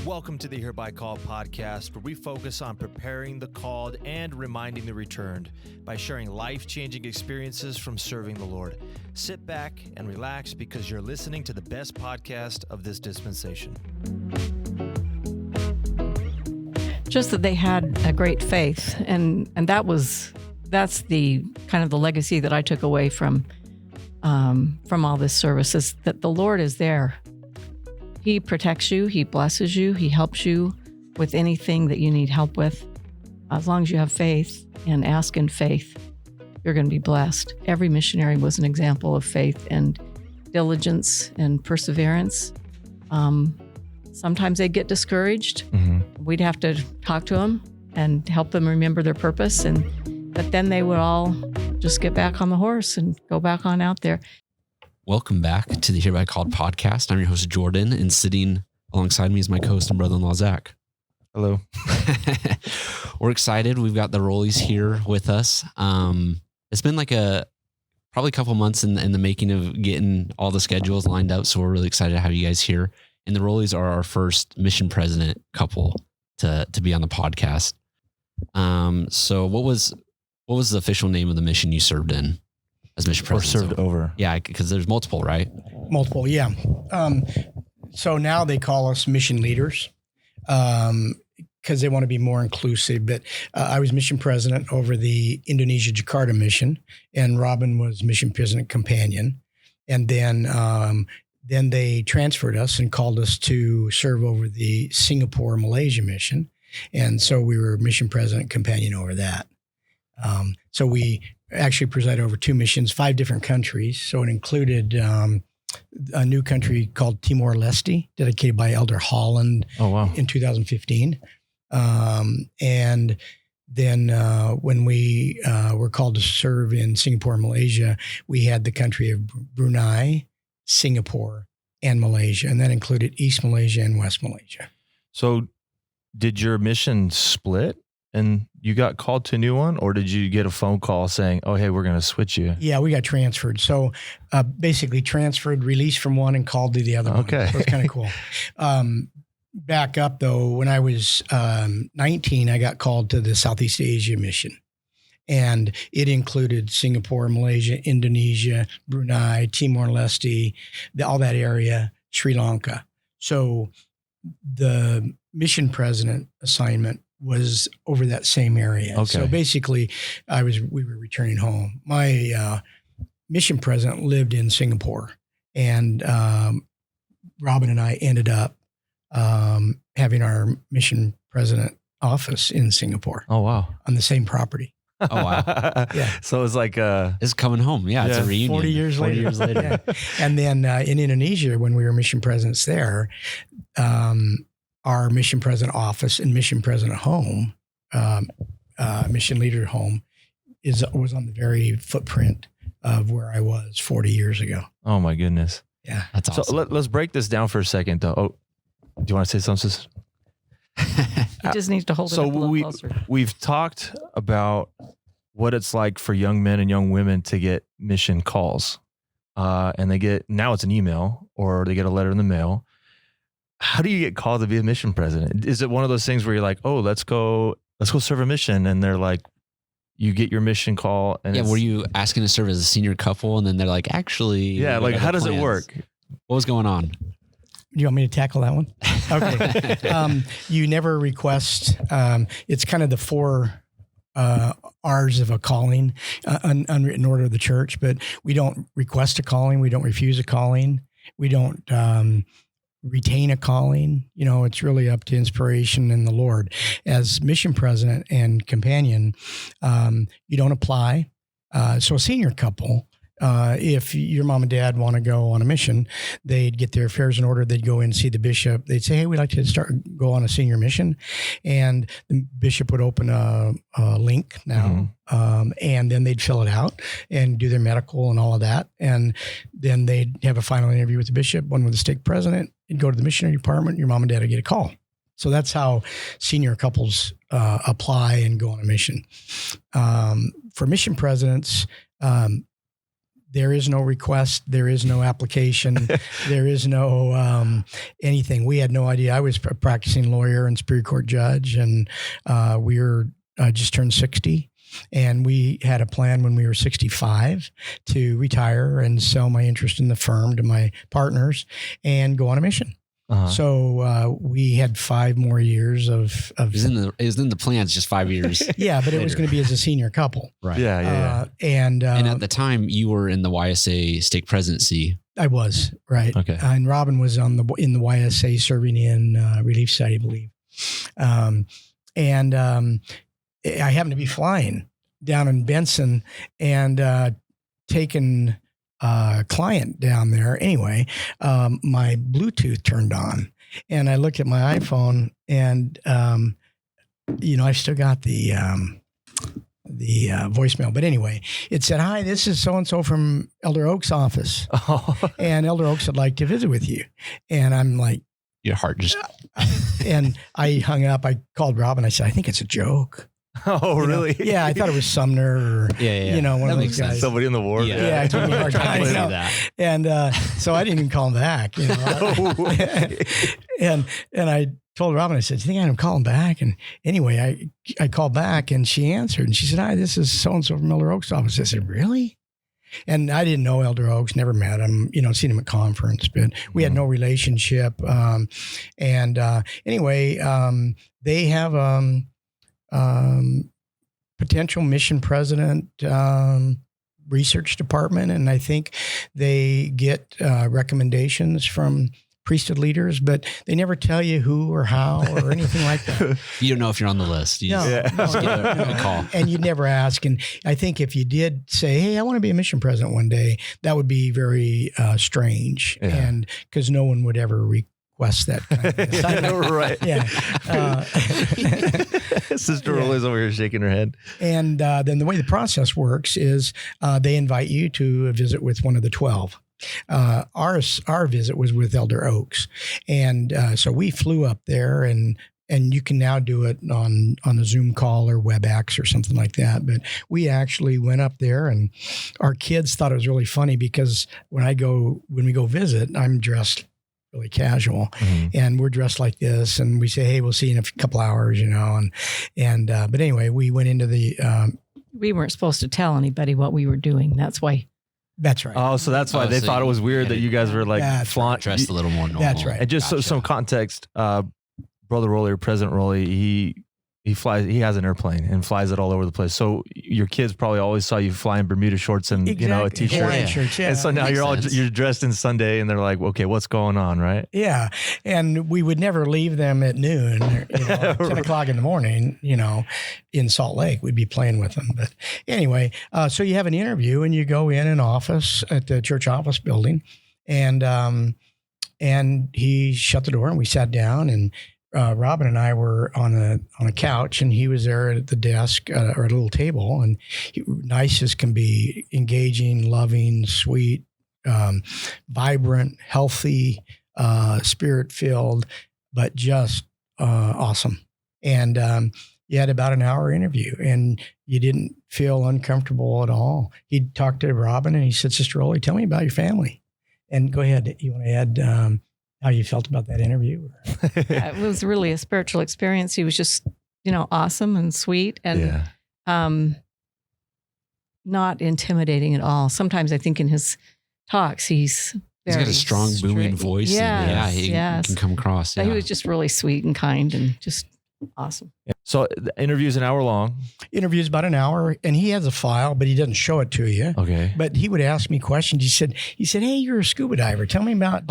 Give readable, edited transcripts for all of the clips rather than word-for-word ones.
Welcome to the Hereby Called podcast, where we focus on preparing the called and reminding the returned by sharing life-changing experiences from serving the Lord. Sit back and relax because you're listening to the best podcast of this dispensation. Just that they had a great faith, and that's the kind of the legacy that I took away from all this service, is that the Lord is there. He protects you, He blesses you, He helps you with anything that you need help with. As long as you have faith and ask in faith, you're going to be blessed. Every missionary was an example of faith and diligence and perseverance. Sometimes they get discouraged. Mm-hmm. We'd have to talk to them and help them remember their purpose, but then they would all just get back on the horse and go back on out there. Welcome back to the Hereby Called podcast. I'm your host, Jordan, and sitting alongside me is my co-host and brother-in-law, Zach. Hello. We're excited. We've got the Rollies here with us. It's been like probably a couple months in the making of getting all the schedules lined up, so we're really excited to have you guys here. And the Rollies are our first mission president couple to be on the podcast. So what was the official name of the mission you served in? As mission president. Or served over. Yeah, because there's multiple, right? Multiple, yeah. So now they call us mission leaders because they want to be more inclusive. But I was mission president over the Indonesia Jakarta mission, and Robin was mission president companion. And then they transferred us and called us to serve over the Singapore, Malaysia mission. And so we were mission president companion over that. So we actually preside over 2 missions, 5 different countries. So it included a new country called Timor-Leste, dedicated by Elder Holland in 2015. And then when we were called to serve in Singapore, Malaysia, we had the country of Brunei, Singapore, and Malaysia. And that included East Malaysia and West Malaysia. So did your mission split and you got called to a new one, or did you get a phone call saying, oh, hey, we're going to switch you? Yeah, we got transferred. So basically transferred, released from one and called to the other one. Okay. So it's kind of cool. Back up though, when I was 19, I got called to the Southeast Asia mission. And it included Singapore, Malaysia, Indonesia, Brunei, Timor-Leste, all that area, Sri Lanka. So the mission president assignment was over that same area. Okay. So basically, we were returning home. My mission president lived in Singapore, and Robin and I ended up having our mission president office in Singapore. Oh, wow. On the same property. Oh, wow. Yeah. So it's like It's coming home. Yeah, it's a reunion. 40 years later. Yeah. And then in Indonesia, when we were mission presidents there, our mission president office and mission president home, mission leader home, was on the very footprint of where I was 40 years ago. Oh my goodness. Yeah. That's awesome. So let's break this down for a second though. Oh, do you want to say something, sis? You just need to hold it up a little closer. We've talked about what it's like for young men and young women to get mission calls. And now it's an email or they get a letter in the mail. How do you get called to be a mission president? Is it one of those things where you're like, oh, let's go serve a mission? And they're like, you get your mission call. And were you asking to serve as a senior couple? And then they're like, actually. Yeah, like how does it work? What was going on? Do you want me to tackle that one? Okay. You never request. It's kind of the 4 R's of a calling, unwritten order of the church, but we don't request a calling. We don't refuse a calling. We don't retain a calling. It's really up to inspiration and the Lord. As mission president and companion, you don't apply. So a senior couple, if your mom and dad want to go on a mission, they'd get their affairs in order. They'd go in and see the bishop. They'd say, hey, we'd like to go on a senior mission. And the bishop would open a link now. Mm-hmm. And then they'd fill it out and do their medical and all of that. And then they'd have a final interview with the bishop, one with the stake president. You'd go to the missionary department. Your mom and dad would get a call. So that's how senior couples apply and go on a mission. For mission presidents, there is no request. There is no application. There is no anything. We had no idea. I was a practicing lawyer and Superior Court judge, and we were just turned 60. And we had a plan when we were 65 to retire and sell my interest in the firm to my partners and go on a mission. So we had 5 more years of it was in the plans, just 5 years. Yeah, but it was going to be as a senior couple. Right. Yeah. And at the time you were in the YSA stake presidency. I was, right. Okay. And Robin was in the YSA serving in relief site, I believe. I happened to be flying down in Benson and taking a client down there. Anyway, my Bluetooth turned on, and I looked at my iPhone, and I've still got the voicemail. But anyway, it said, "Hi, this is so and so from Elder Oak's office, and Elder Oaks would like to visit with you." And I'm like, your heart just. And I hung up. I called Robin. I said, "I think it's a joke." Oh, really? Yeah, I thought it was Sumner or, one of those guys. Somebody in the ward. Yeah, I told me hard time. that. And so I didn't even call him back. And I told Robin, I said, "Do you think I'm calling back?" And anyway, I called back and she answered and she said, "Hi, this is so-and-so from Elder Oaks' office." I said, "Really?" And I didn't know Elder Oaks, never met him, seen him at conference, but we had no relationship. Anyway, they have potential mission president research department, and I think they get recommendations from priesthood leaders, but they never tell you who or how or anything like that. You don't know if you're on the list. You just get a call. And you never ask. And I think if you did say, "Hey, I want to be a mission president one day," that would be very strange, and because no one would ever request that kind of thing. I know, right? Yeah. Sister Rolly's over here shaking her head. And then the way the process works is they invite you to visit with one of the 12. Our visit was with Elder Oaks. And so we flew up there, and you can now do it on a Zoom call or WebEx or something like that. But we actually went up there, and our kids thought it was really funny because when we go visit, I'm dressed really casual, and we're dressed like this, and we say, "Hey, we'll see you in a couple hours," but anyway, we went into the. We weren't supposed to tell anybody what we were doing. That's why. That's right. Oh, so that's why they thought it was weird that you guys were like dressed a little more normal. That's right. And just so some context, Brother Rolly or President Rolly, he flies. He has an airplane and flies it all over the place. So your kids probably always saw you fly in Bermuda shorts and a t-shirt. Hawaiian shirts, yeah. And so now you're dressed in Sunday, and they're like, "Okay, what's going on?" Right? Yeah, and we would never leave them at noon, 10 o'clock in the morning. In Salt Lake, we'd be playing with them. But anyway, so you have an interview, and you go in an office at the church office building, and he shut the door, and we sat down, and Robin and I were on a couch, and he was there at the desk or at a little table, and nice as can be, engaging, loving, sweet, vibrant, healthy, spirit-filled, but just awesome. And you had about an hour interview, and you didn't feel uncomfortable at all. He talked to Robin, and he said, "Sister Rolly, tell me about your family." And go ahead. You want to add how you felt about that interview? It was really a spiritual experience. He was just, awesome and sweet and not intimidating at all. Sometimes I think in his talks, he's got a strong, booming voice. Yes, he can come across. But he was just really sweet and kind and just awesome. So the interview's an hour long. Interview's about an hour, and he has a file, but he doesn't show it to you. Okay. But he would ask me questions. He said, "Hey, you're a scuba diver. Tell me about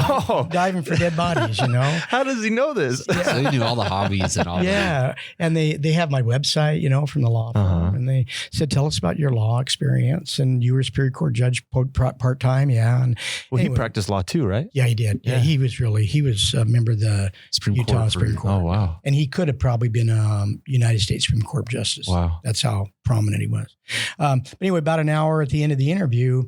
diving for dead bodies." How does he know this? Yeah. So he knew all the hobbies and all. Yeah, and they have my website, from the law firm, and they said, "Tell us about your law experience." And you were a Superior Court judge part time, yeah. And he practiced law too, right? Yeah, he did. Yeah, he was a member of the Utah Supreme Court. Oh wow! And he could have probably been United States Supreme Court justice. Wow. That's how prominent he was. But anyway, about an hour at the end of the interview,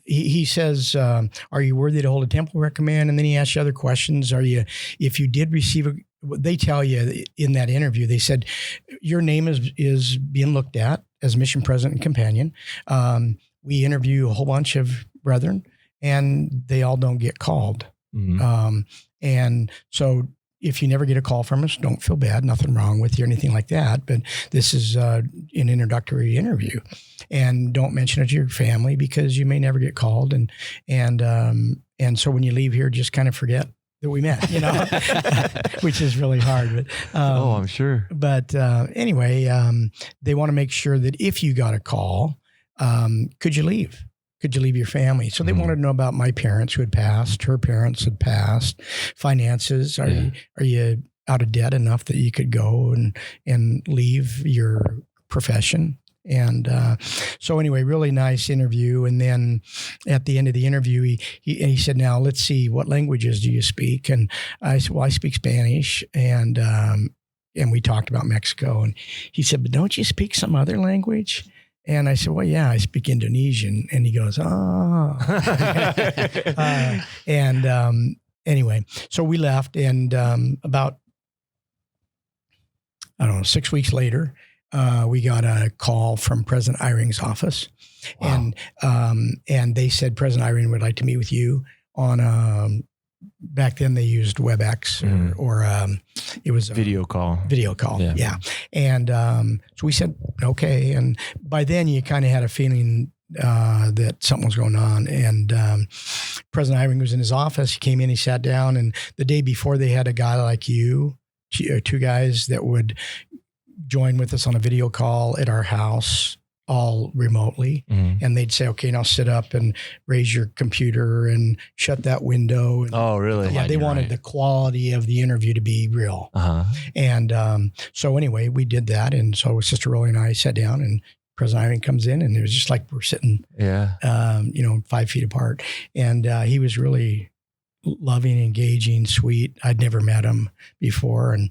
he says, "Are you worthy to hold a temple recommend?" And then he asks you other questions. If you did receive they tell you in that interview, they said, "Your name is being looked at as mission president and companion. we interview a whole bunch of brethren, and they all don't get called. Mhm. And so if you never get a call from us, don't feel bad. Nothing wrong with you or anything like that. But this is an introductory interview, and don't mention it to your family because you may never get called. And so when you leave here, just kind of forget that we met, which is really hard. But I'm sure. But anyway, they want to make sure that if you got a call, could you leave? Could you leave your family? So they wanted to know about my parents who had passed, her parents had passed, finances. Are you out of debt enough that you could go and leave your profession? And so anyway, really nice interview. And then at the end of the interview, he said, now let's see, what languages do you speak? And I said, well, I speak Spanish. And we talked about Mexico. And he said, but don't you speak some other language? And I said, well, yeah, I speak Indonesian. And he goes, anyway, so we left, and about, 6 weeks later, we got a call from President Eyring's office. Wow. And they said, President Eyring would like to meet with you on back then they used WebEx or it was a Video call. Yeah. And so we said, okay. And by then you kind of had a feeling that something was going on. And President Eyring was in his office. He came in, he sat down, and the day before they had a guy like you, two guys that would join with us on a video call at our house, all remotely. And they'd say, okay, now sit up and raise your computer and shut that window. And, Oh, really? yeah, they wanted the quality of the interview to be real. And so anyway, we did that. And so Sister Rolly and I sat down, and President Eyring comes in, and it was just like we're sitting, 5 feet apart. And he was really loving, engaging, sweet. I'd never met him before. And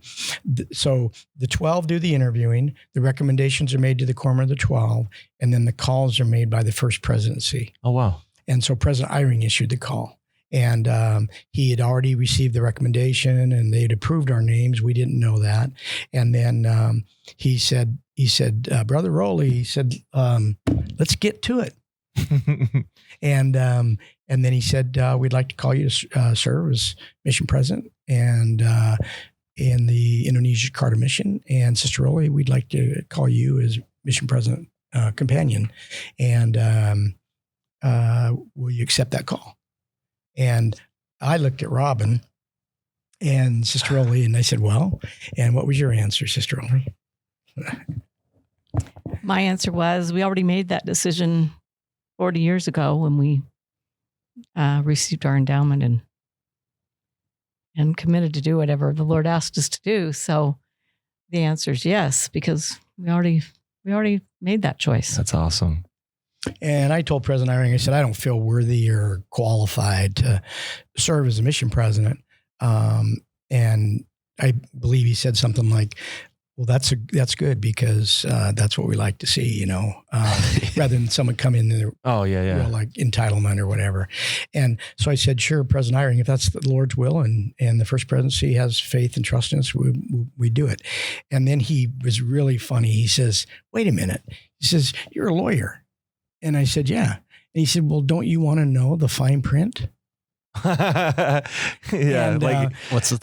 so the 12 do the interviewing. The recommendations are made to the quorum of the 12, and then the calls are made by the First Presidency. Oh, wow. And so President Eyring issued the call. And he had already received the recommendation, and they had approved our names. We didn't know that. And then he said, Brother Rowley, he said, let's get to it. And then he said, we'd like to call you to serve as mission president and in the Indonesia Jakarta mission. And Sister Rowley, we'd like to call you as mission president companion. And will you accept that call? And I looked at Robin and Sister Rowley, and I said, well, and what was your answer, Sister Rowley? My answer was, we already made that decision 40 years ago when we received our endowment and committed to do whatever the Lord asked us to do. So the answer is yes, because we already made that choice. That's awesome. And I told President Eyring, I said, I don't feel worthy or qualified to serve as a mission president. And I believe he said something like, well, that's good because that's what we like to see, rather than someone come in there. Oh, yeah. Like entitlement or whatever. And so I said, sure, President Eyring, if that's the Lord's will and the First Presidency has faith and trust in us, we do it. And then he was really funny. He says, wait a minute. He says, you're a lawyer. And I said, yeah. And he said, well, don't you want to know the fine print? And,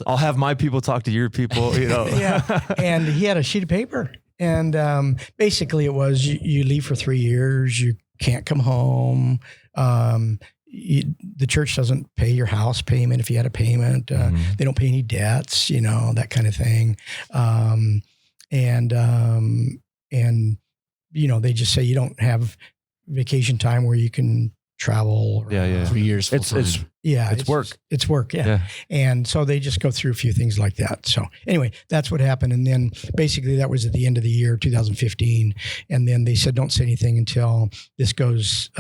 I'll have my people talk to your people, Yeah. And he had a sheet of paper. And basically it was, you leave for 3 years, you can't come home. The church doesn't pay your house payment if you had a payment. They don't pay any debts, that kind of thing. They just say you don't have vacation time where you can travel. 3 years. It's work. It's work. Yeah. And so they just go through a few things like that. So anyway, that's what happened. And then basically that was at the end of the year, 2015. And then they said, don't say anything until this goes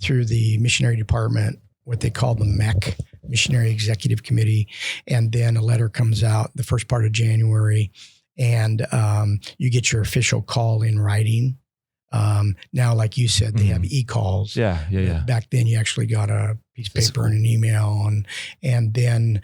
through the missionary department, what they call the MEC, Missionary Executive Committee. And then a letter comes out the first part of January, and you get your official call in writing. Now, like you said, they have e-calls. Yeah. Back then you actually got a piece of paper and an email, and then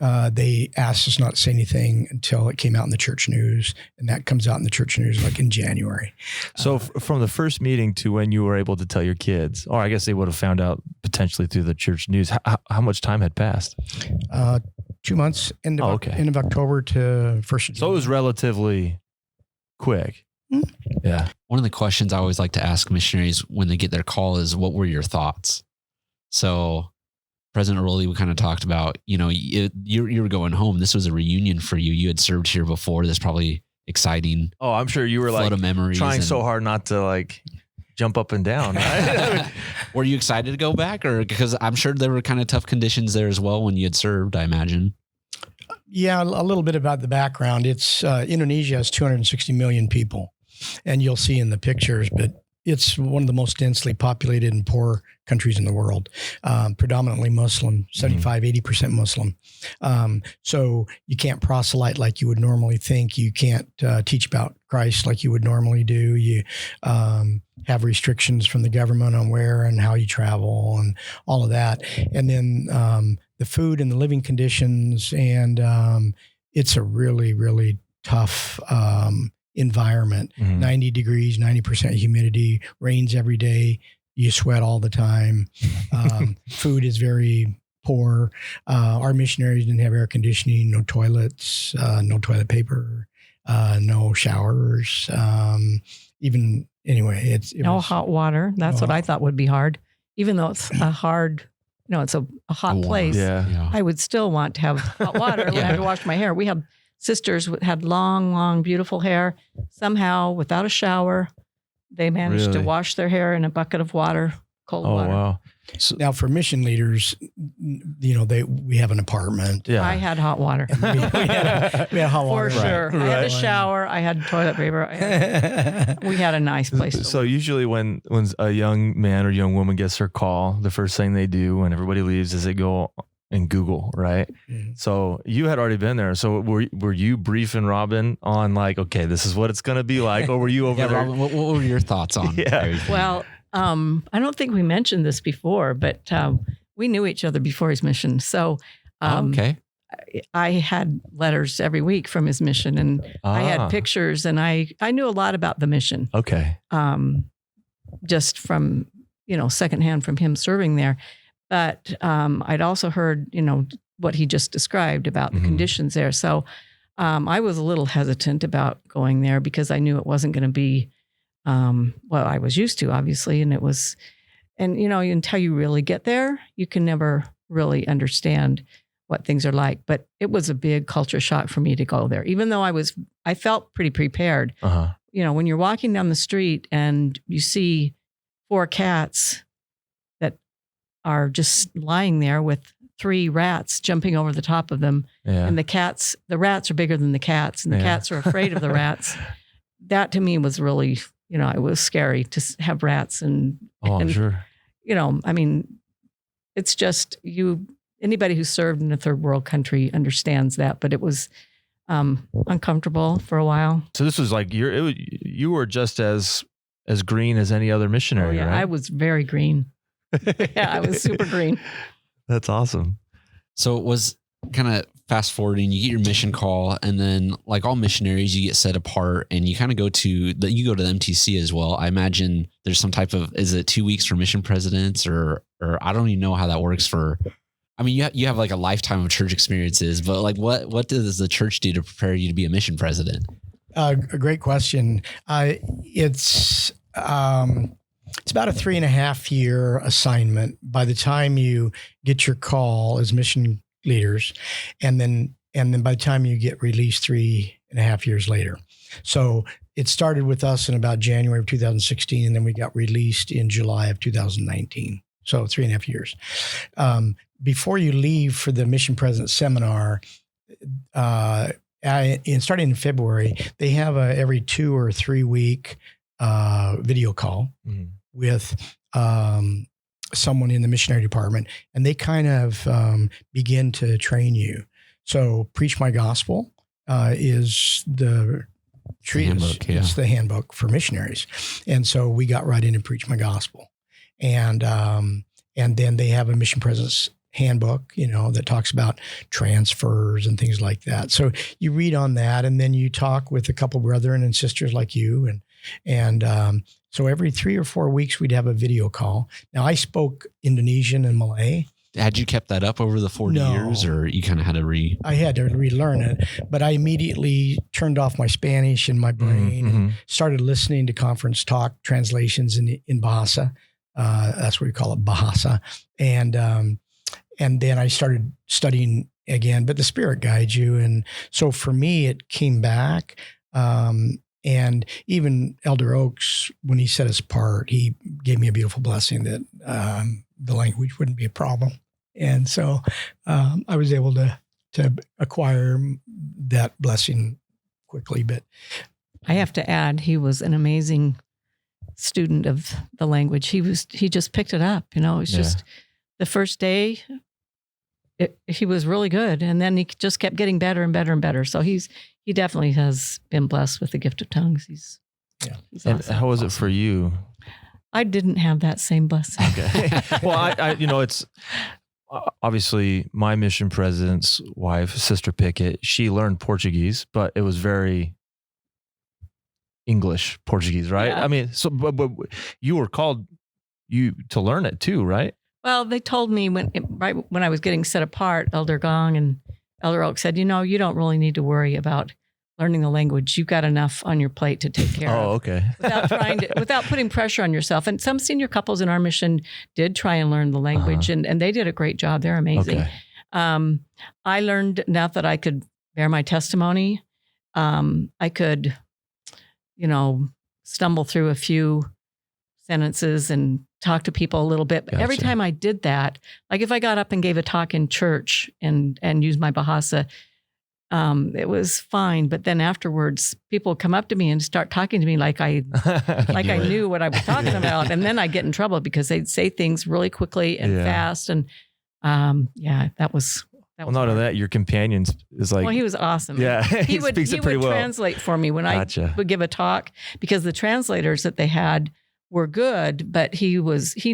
they asked us not to say anything until it came out in the church news, and that comes out in the church news like in January. So from the first meeting to when you were able to tell your kids, or I guess they would have found out potentially through the church news, how much time had passed? 2 months, end of October to 1st of January. So it was relatively quick. Mm-hmm. Yeah. One of the questions I always like to ask missionaries when they get their call is, what were your thoughts? So President Rowley, we kind of talked about, you were going home. This was a reunion for you. You had served here before. This probably exciting. Oh, I'm sure you were flood of memories trying so hard not to like jump up and down. Right? Were you excited to go back, or because I'm sure there were kind of tough conditions there as well when you had served, I imagine. Yeah, a little bit about the background. It's Indonesia has 260 million people, and you'll see in the pictures, but it's one of the most densely populated and poor countries in the world, predominantly Muslim, 80% Muslim. So you can't proselyte like you would normally think. You can't teach about Christ like you would normally do. You have restrictions from the government on where and how you travel and all of that. And then the food and the living conditions, and it's a really, really tough environment. 90 degrees, 90% humidity, rains every day. You sweat all the time. Food is very poor. Our missionaries didn't have air conditioning, no toilets, no toilet paper, no showers. Hot water. That's what I thought would be hard. Even though it's a hard, it's a hot place. Yeah. I would still want to have hot water when I had to wash my hair. We have sisters had long, beautiful hair. Somehow, without a shower, they managed to wash their hair in a bucket of water, cold water. Oh, wow. So, now, for mission leaders, we have an apartment. Yeah. I had hot water. we had hot water. For sure. Right. I had a shower. I had toilet paper. We had a nice place to So live. usually when a young man or young woman gets their call, the first thing they do when everybody leaves is they go and Google, right? Mm-hmm. So you had already been there. So were you briefing Robin on like, okay, this is what it's going to be like? Or were you over there? Robin, what were your thoughts on everything? Well, I don't think we mentioned this before, but we knew each other before his mission. So okay. I had letters every week from his mission, and I had pictures, and I knew a lot about the mission. Okay. Just from, secondhand from him serving there. But I'd also heard, what he just described about the conditions there. So I was a little hesitant about going there because I knew it wasn't going to be what I was used to, obviously. And until you really get there, you can never really understand what things are like. But it was a big culture shock for me to go there, even though I felt pretty prepared. Uh-huh. When you're walking down the street and you see 4 cats that are just lying there with 3 rats jumping over the top of them. Yeah. And the rats are bigger than the cats, and the cats are afraid of the rats. That to me was really, it was scary to have rats. I'm sure. It's just anybody who served in a third world country understands that, but it was uncomfortable for a while. So this was like you were just as green as any other missionary, right? I was very green. Yeah, I was super green. That's awesome. So it was kind of fast forwarding, you get your mission call, and then like all missionaries, you get set apart and you kind of go to the MTC as well. I imagine there's some type of, is it 2 weeks for mission presidents or I don't even know how that works you have like a lifetime of church experiences, but like what does the church do to prepare you to be a mission president? A great question. It's about a 3.5 year assignment by the time you get your call as mission leaders, and then by the time you get released 3.5 years later. So it started with us in about January of 2016, and then we got released in July of 2019. So 3.5 years. Before you leave for the mission president seminar, starting in February, they have a every 2 or 3 week video call with someone in the missionary department, and they kind of begin to train you. So Preach My Gospel is the treatise. It's the handbook for missionaries. And so we got right in and Preach My Gospel. And then they have a mission president's handbook, that talks about transfers and things like that. So you read on that, and then you talk with a couple brethren and sisters like you, and so every 3 or 4 weeks we'd have a video call. Now I spoke Indonesian and Malay. Had you kept that up over the 40 years, or you kind of had to I had to relearn it, but I immediately turned off my Spanish in my brain and started listening to conference talk translations in Bahasa. That's what we call it, Bahasa. And then I started studying again, but the Spirit guides you. And so for me, it came back. And even Elder Oaks, when he set us apart, he gave me a beautiful blessing that the language wouldn't be a problem. And so I was able to acquire that blessing quickly. But I have to add, he was an amazing student of the language. He just picked it up. It was just the first day, he was really good. And then he just kept getting better and better and better. So he definitely has been blessed with the gift of tongues. He's and awesome. how was it for you? I didn't have that same blessing. Okay. Well, I it's obviously my mission president's wife, Sister Pickett. She learned Portuguese, but it was very English Portuguese, right? Yeah. I mean, so but you were called to learn it too, right? Well, they told me right when I was getting set apart, Elder Gong and Elder Oak said, you don't really need to worry about learning the language. You've got enough on your plate to take care of. Oh, okay. without putting pressure on yourself. And some senior couples in our mission did try and learn the language, and they did a great job. They're amazing. Okay. I learned enough that I could bear my testimony. I could, stumble through a few sentences and talk to people a little bit. But every Gotcha. time I did that, like if I got up and gave a talk in church and used my Bahasa, it was fine. But then afterwards, people would come up to me and start talking to me like I knew what I was talking about. And then I'd get in trouble because they'd say things really quickly and fast. And that was Well, not only that, your companion is like, well, he was awesome. yeah, he would speaks it pretty well. translate for me when Gotcha. I would give a talk, because the translators that they had were good, but he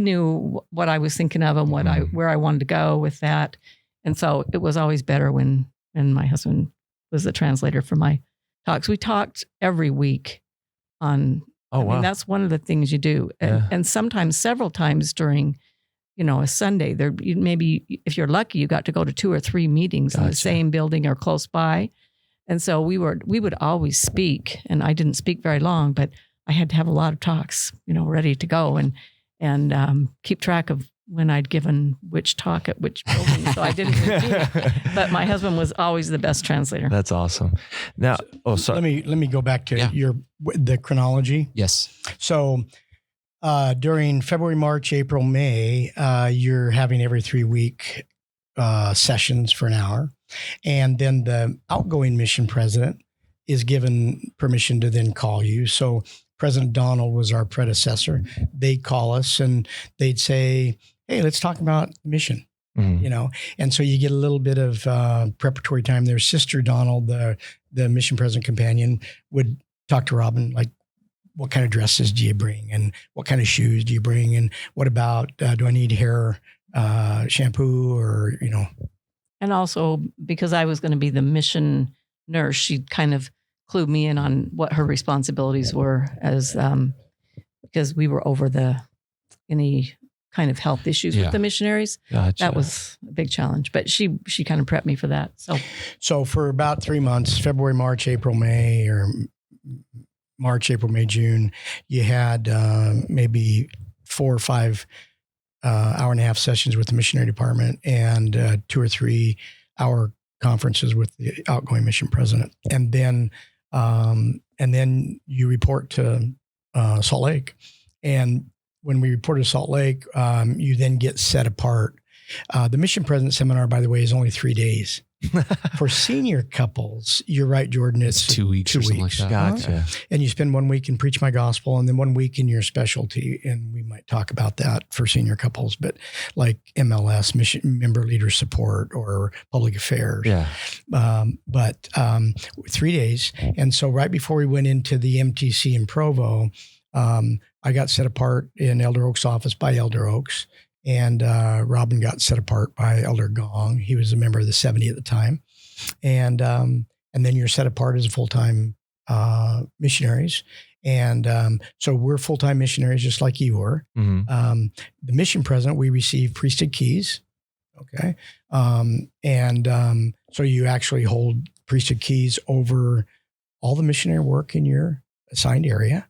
knew what I was thinking of and where I wanted to go with that. And so it was always better when my husband was the translator for my talks. We talked every week on, Oh, wow. I mean, that's one of the things you do. And sometimes several times during, a Sunday, there maybe if you're lucky, you got to go to 2 or 3 meetings in the same building or close by. And so we would always speak, and I didn't speak very long, but I had to have a lot of talks, ready to go and keep track of when I'd given which talk at which building. So I didn't repeat. But my husband was always the best translator. That's awesome. Now, sorry. Let me go back to the chronology. Yes. So during February, March, April, May, you're having every 3-week sessions for an hour. And then the outgoing mission president is given permission to then call you. So President Donald was our predecessor. They'd call us and they'd say, hey, let's talk about mission. And so you get a little bit of preparatory time there. Sister Donald, the mission president companion, would talk to Robin, like, what kind of dresses do you bring? And what kind of shoes do you bring? And what about, do I need hair shampoo or, And also because I was going to be the mission nurse, she'd kind of clue me in on what her responsibilities were because we were over any kind of health issues with the missionaries. Gotcha. That was a big challenge, but she kind of prepped me for that. So for about 3 months, February, March, April, May, or March, April, May, June, you had maybe 4 or 5 hour-and-a-half sessions with the missionary department and 2 or 3 hour conferences with the outgoing mission president. And then you report to Salt Lake. And when we report to Salt Lake, you then get set apart. The mission president seminar, by the way, is only 3 days. For senior couples, you're right, Jordan, it's 2 weeks or something like that. Gotcha. And you spend 1 week in Preach My Gospel and then 1 week in your specialty. And we might talk about that for senior couples, but like MLS, mission member leader support, or public affairs. Yeah. But 3 days. And so right before we went into the MTC in Provo, I got set apart in Elder Oaks' office by Elder Oaks. And Robin got set apart by Elder Gong. He was a member of the 70 at the time. And then you're set apart as full-time missionaries. And so we're full-time missionaries just like you were. Mm-hmm. The mission president, we receive priesthood keys. Okay. So you actually hold priesthood keys over all the missionary work in your assigned area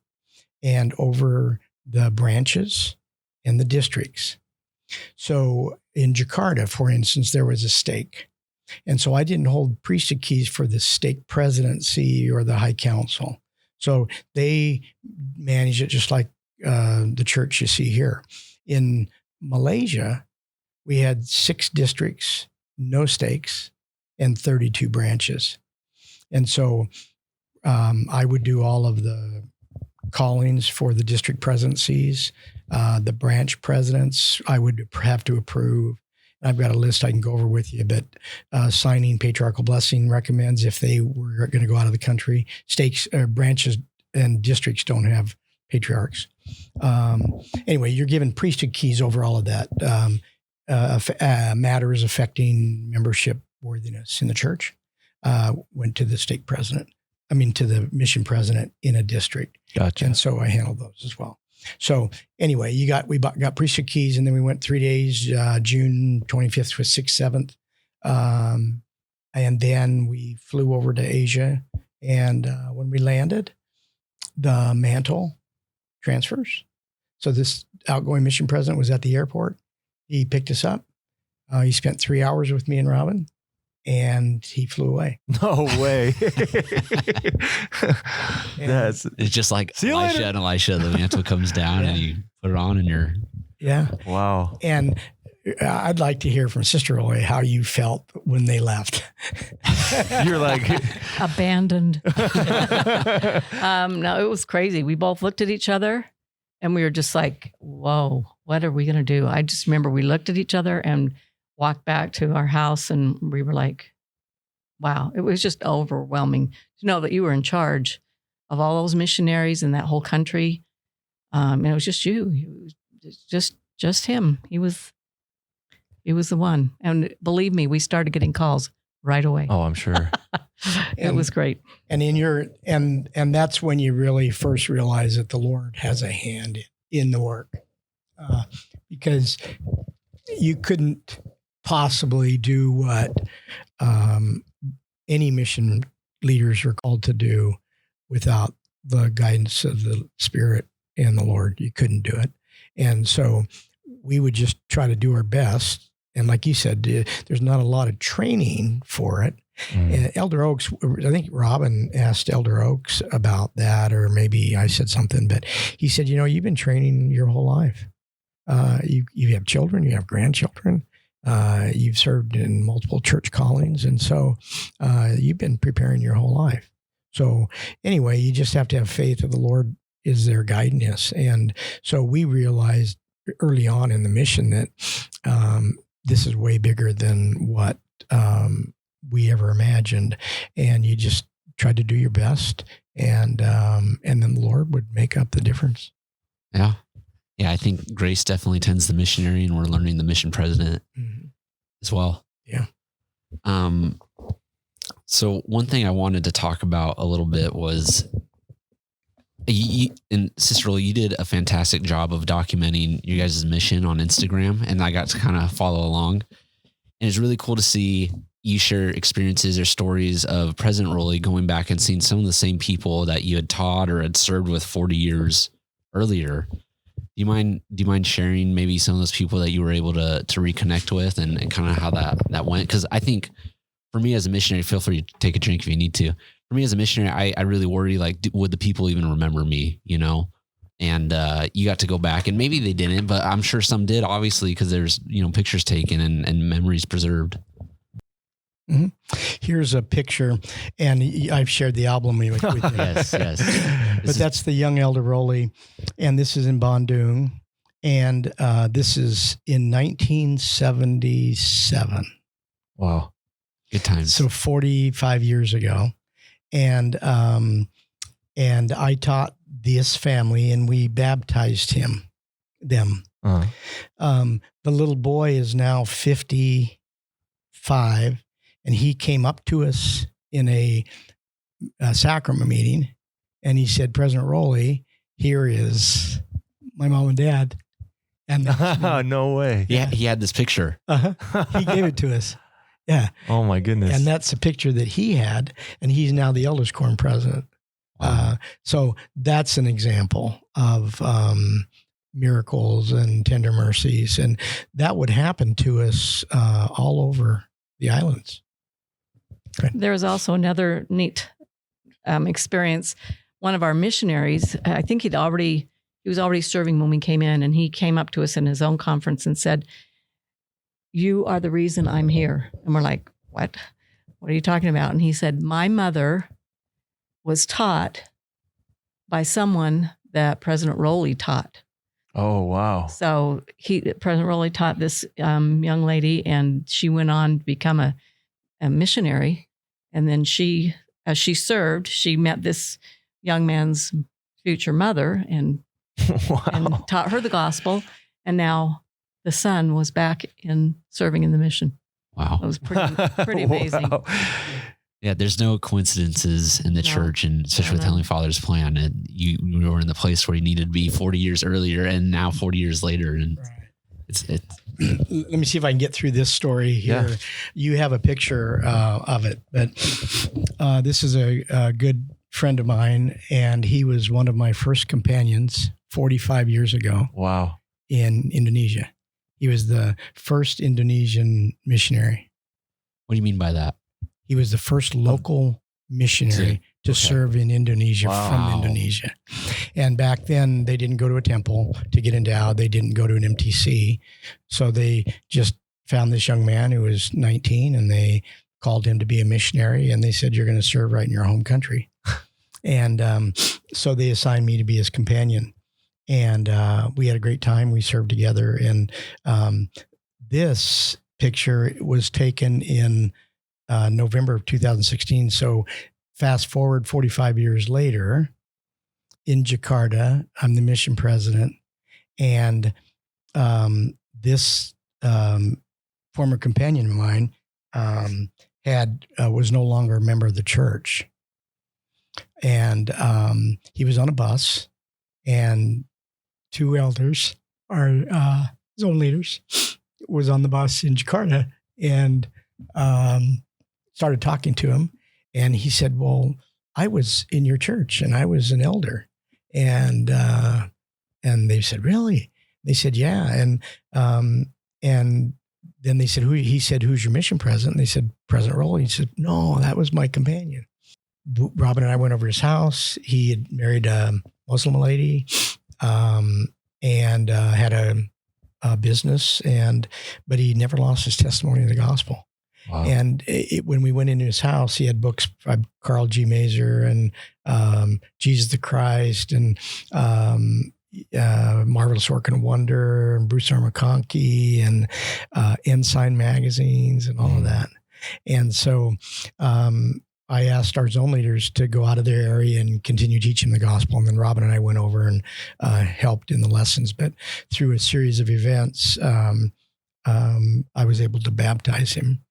and over the branches and the districts. So in Jakarta, for instance, there was a stake. And so I didn't hold priesthood keys for the stake presidency or the high council. So they manage it just like the church you see here. In Malaysia, we had 6 districts, no stakes, and 32 branches. And so I would do all of the callings for the district presidencies, the branch presidents, I would have to approve. I've got a list I can go over with you, but signing patriarchal blessing recommends if they were going to go out of the country. Stakes, branches, and districts don't have patriarchs. Anyway, you're given priesthood keys over all of that. Matters affecting membership worthiness in the church went to the stake president. To the mission president in a district. Gotcha. And so I handled those as well. So anyway, we got priesthood keys, and then we went 3 days, June 25th to 6th, 7th. And then we flew over to Asia. And when we landed, the mantle transfers. So this outgoing mission president was at the airport. He picked us up. He spent 3 hours with me and Robin. And he flew away. No way. It's just like See you Elisha later. and Elisha. The mantle comes down and you put it on and you're. Yeah. Wow. And I'd like to hear from Sister Roy how you felt when they left. You're like Abandoned. No, it was crazy. We both looked at each other and we were just like, whoa, what are we going to do? I just remember we looked at each other and walked back to our house and we were like, wow, it was just overwhelming to know that you were in charge of all those missionaries in that whole country. And it was just you. It was just him. He was the one. And believe me, we started getting calls right away. Oh, I'm sure. It was great. And and that's when you really first realize that the Lord has a hand in the work, because you couldn't possibly do what any mission leaders are called to do without the guidance of the Spirit and the Lord. You couldn't do it. And so we would just try to do our best. And like you said, there's not a lot of training for it. And Elder Oaks, I think Robin asked Elder Oaks about that, or maybe I said something, but he said, you've been training your whole life. You have children, you have grandchildren. You've served in multiple church callings. And so you've been preparing your whole life. So anyway, you just have to have faith that the Lord is there guiding us. And so we realized early on in the mission that this is way bigger than what we ever imagined. And you just tried to do your best. And then the Lord would make up the difference. Yeah. Yeah, I think grace definitely tends the missionary, and we're learning the mission president as well. Yeah. So one thing I wanted to talk about a little bit was, and Sister Lily, you did a fantastic job of documenting your guys' mission on Instagram, and I got to kind of follow along. And it's really cool to see you share experiences or stories of President Rowley going back and seeing some of the same people that you had taught or had served with 40 years earlier. Do you mind sharing maybe some of those people that you were able to reconnect with and kind of how that went? Because I think for me as a missionary, feel free to take a drink if you need to. For me as a missionary, I really worry, like, would the people even remember me, And you got to go back, and maybe they didn't, but I'm sure some did, obviously, because there's, pictures taken and memories preserved. Mm-hmm. Here's a picture, and I've shared the album with you. Yes. But that's the young Elder Rowley, and this is in Bandung, and this is in 1977. Wow. Good times. So 45 years ago. And I taught this family, and we baptized him them. The little boy is now 55, and he came up to us in a sacrament meeting, and he said, President Rowley, here is my mom and dad. And no way. Yeah, he had this picture. He gave it to us. Yeah. Oh my goodness. And that's a picture that he had, and he's now the Elders Quorum president. Wow. So that's an example of miracles and tender mercies, and that would happen to us all over the islands. There was also another neat experience. One of our missionaries, I think he was already serving when we came in, and he came up to us in his own conference and said, "You are the reason I'm here." And we're like, "What? What are you talking about?" And he said, "My mother was taught by someone that President Rowley taught." Oh, wow. So President Rowley taught this young lady, and she went on to become a missionary. And then as she served, she met this young man's future mother and taught her the gospel. And now the son was back in serving in the mission. Wow. It was pretty amazing. Wow. Yeah, there's no coincidences in the church, and especially with Heavenly Father's plan. And you were in the place where you needed to be 40 years earlier, and now 40 years later. And it's Let me see if I can get through this story here. Yeah. You have a picture of it, but this is a good friend of mine, and he was one of my first companions 45 years ago. Wow. In Indonesia. He was the first Indonesian missionary. What do you mean by that? He was the first local missionary to serve in Indonesia from Indonesia. And back then, they didn't go to a temple to get endowed. They didn't go to an MTC. So they just found this young man who was 19, and they called him to be a missionary. And they said, "You're going to serve right in your home country." And so they assigned me to be his companion. And we had a great time. We served together. And this picture was taken in November of 2016. So fast forward 45 years later, in Jakarta, I'm the mission president. And this former companion of mine was no longer a member of the church. And he was on a bus, and two elders, our zone leaders, was on the bus in Jakarta, and started talking to him. And he said, "Well, I was in your church, and I was an elder." And they said, "Really?" They said, "Yeah." And then they said, he said, "Who's your mission president?" And they said, "President Rowley." He said, "No, that was my companion." Robin and I went over to his house. He had married a Muslim lady, and had a business, but he never lost his testimony of the gospel. Wow. And when we went into his house, he had books by Carl G. Mazer and Jesus the Christ and Marvelous Work and Wonder and Bruce R. McConkie and Ensign magazines and all of that. And so I asked our zone leaders to go out of their area and continue teaching the gospel. And then Robin and I went over and helped in the lessons. But through a series of events, I was able to baptize him.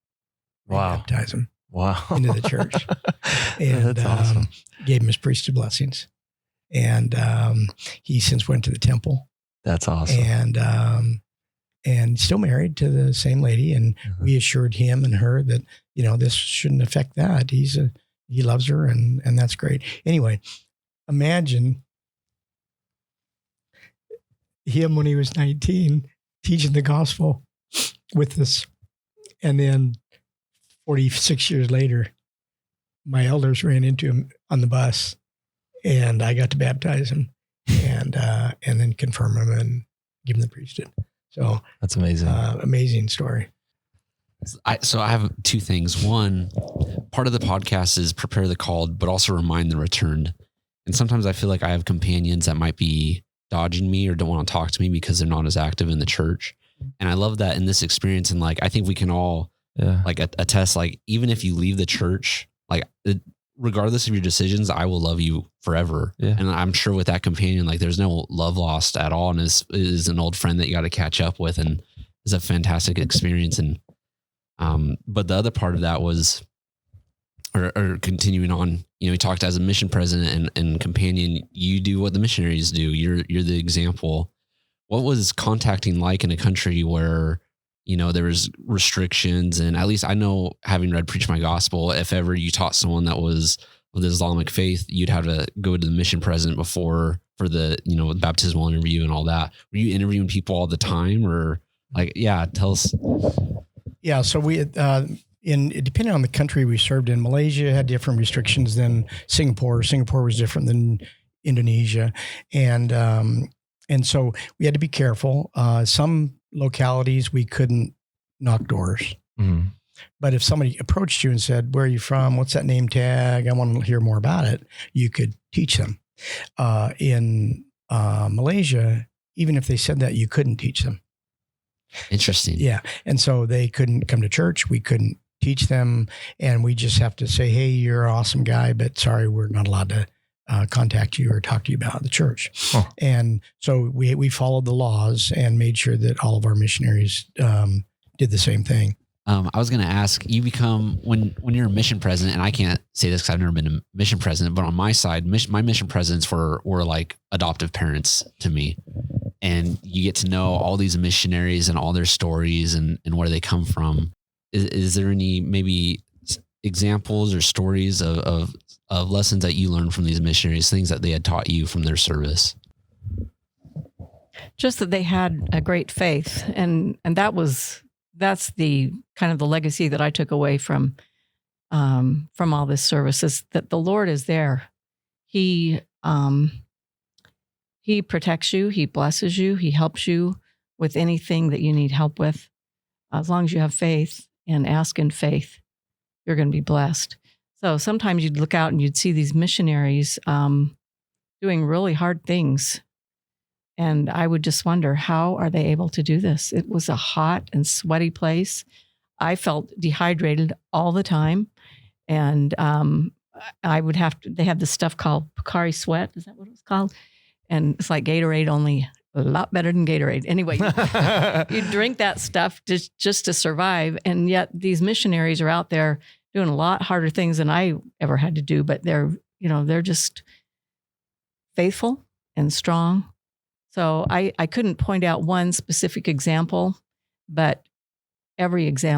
Wow. Baptize him. Wow. Into the church. And that's awesome. Gave him his priesthood blessings. And he since went to the temple. That's awesome. And still married to the same lady. And we assured him and her that, this shouldn't affect that. He loves her, and that's great. Anyway, imagine him when he was 19 teaching the gospel with us. And then 46 years later, my elders ran into him on the bus, and I got to baptize him and then confirm him and give him the priesthood. So that's amazing. Amazing story. So I have two things. One, part of the podcast is prepare the called, but also remind the returned. And sometimes I feel like I have companions that might be dodging me or don't want to talk to me because they're not as active in the church. And I love that in this experience. And I think we can all attest, even if you leave the church, regardless of your decisions, I will love you forever. Yeah. And I'm sure with that companion, like there's no love lost at all. And is an old friend that you got to catch up with, and is a fantastic experience. And, but the other part of that was, or continuing on, you know, we talked as a mission president and companion, you do what the missionaries do. You're the example. What was contacting like in a country where, you know, there was restrictions? And at least I know, having read Preach My Gospel, if ever you taught someone that was of the Islamic faith, you'd have to go to the mission president before for the, you know, baptismal interview and all that. Were you interviewing people all the time, or like, yeah, tell us. Yeah. So we, depending on the country we served in, Malaysia had different restrictions than Singapore. Singapore was different than Indonesia. And so we had to be careful. Some localities we couldn't knock doors. Mm-hmm. But if somebody approached you and said, "Where are you from? What's that name tag? I want to hear more about it," you could teach them. In Malaysia, even if they said that, you couldn't teach them. Interesting. Yeah. And so they couldn't come to church. We couldn't teach them. And we just have to say, "Hey, you're an awesome guy, but sorry, we're not allowed to contact you or talk to you about the church." Huh. And so we followed the laws and made sure that all of our missionaries did the same thing. I was going to ask, you become, when you're a mission president, and I can't say this because I've never been a mission president, but on my side, my mission presidents were like adoptive parents to me. And you get to know all these missionaries and all their stories and where they come from. Is there any maybe examples or stories of lessons that you learned from these missionaries, things that they had taught you from their service? Just that they had a great faith, and that's the kind of the legacy that I took away from all this service, is that the Lord is there. He protects you. He blesses you. He helps you with anything that you need help with. As long as you have faith and ask in faith, you're going to be blessed. So sometimes you'd look out and you'd see these missionaries doing really hard things. And I would just wonder, how are they able to do this? It was a hot and sweaty place. I felt dehydrated all the time. And I would they have this stuff called Pocari Sweat. Is that what it was called? And it's like Gatorade, only a lot better than Gatorade. Anyway, you drink that stuff just to survive. And yet these missionaries are out there doing a lot harder things than I ever had to do. But they're just faithful and strong. So I couldn't point out one specific example, but every missionary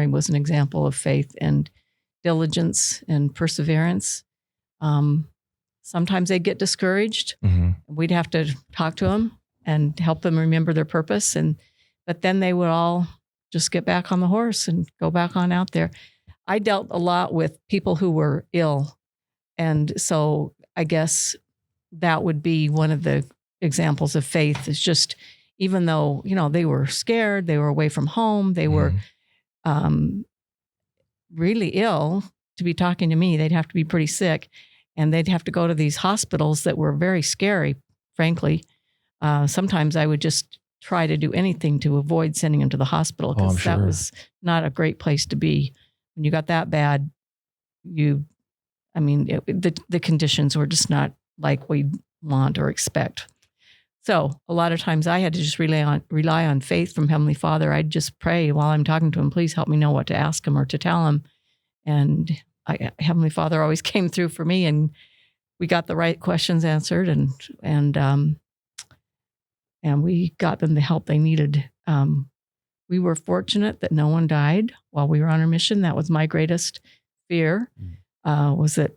was an example of faith and diligence and perseverance. Sometimes they get discouraged. Mm-hmm. We'd have to talk to them and help them remember their purpose. But then they would all just get back on the horse and go back on out there. I dealt a lot with people who were ill. And so I guess that would be one of the examples of faith, is just, even though, they were scared, they were away from home, they were really ill to be talking to me. They'd have to be pretty sick, and they'd have to go to these hospitals that were very scary, frankly. Sometimes I would just try to do anything to avoid sending them to the hospital, because that was not a great place to be. When you got that bad, the conditions were just not like we want or expect. So a lot of times I had to just rely on faith from Heavenly Father. I'd just pray while I'm talking to him, "Please help me know what to ask him or to tell him." And Heavenly Father always came through for me, and we got the right questions answered, and we got them the help they needed. We were fortunate that no one died while we were on our mission. That was my greatest fear, was that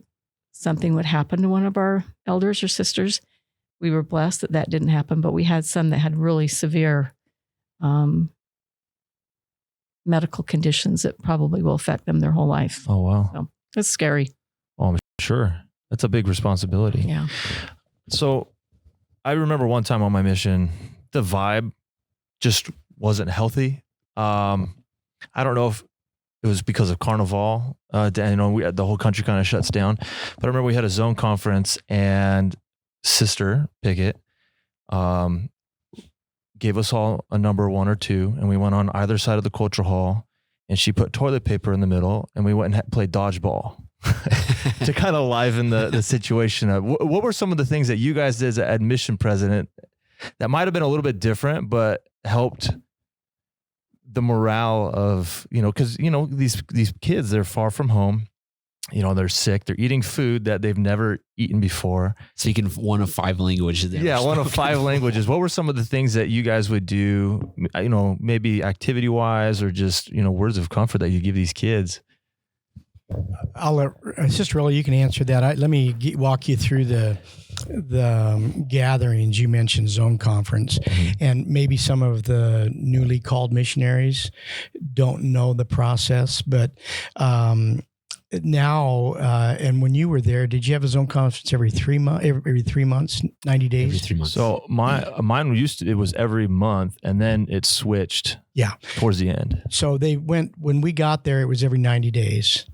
something would happen to one of our elders or sisters. We were blessed that didn't happen, but we had some that had really severe medical conditions that probably will affect them their whole life. Oh, wow. So it's scary. Oh, I'm sure. That's a big responsibility. Yeah. So I remember one time on my mission, the vibe just wasn't healthy. I don't know if it was because of Carnival. The whole country kind of shuts down. But I remember we had a zone conference, and Sister Pickett gave us all a number 1 or 2, and we went on either side of the culture hall and she put toilet paper in the middle, and we went and played dodgeball to kind of liven the situation up. What were some of the things that you guys did as an admission president that might have been a little bit different, but helped the morale of, because, these kids, they're far from home. They're sick. They're eating food that they've never eaten before. Speaking one of 5 languages. Yeah, one of 5 languages. What were some of the things that you guys would do, maybe activity wise or just, words of comfort that you give these kids? I'll let Sister Rolly, you can answer that. Let me walk you through the gatherings. You mentioned Zone Conference, and maybe some of the newly called missionaries don't know the process, but now, and when you were there, did you have a Zone Conference every 3 months, every 3 months, 90 days? Every 3 months. So mine it was every month, and then it switched. Yeah, towards the end. So they went, when we got there, it was every 90 days.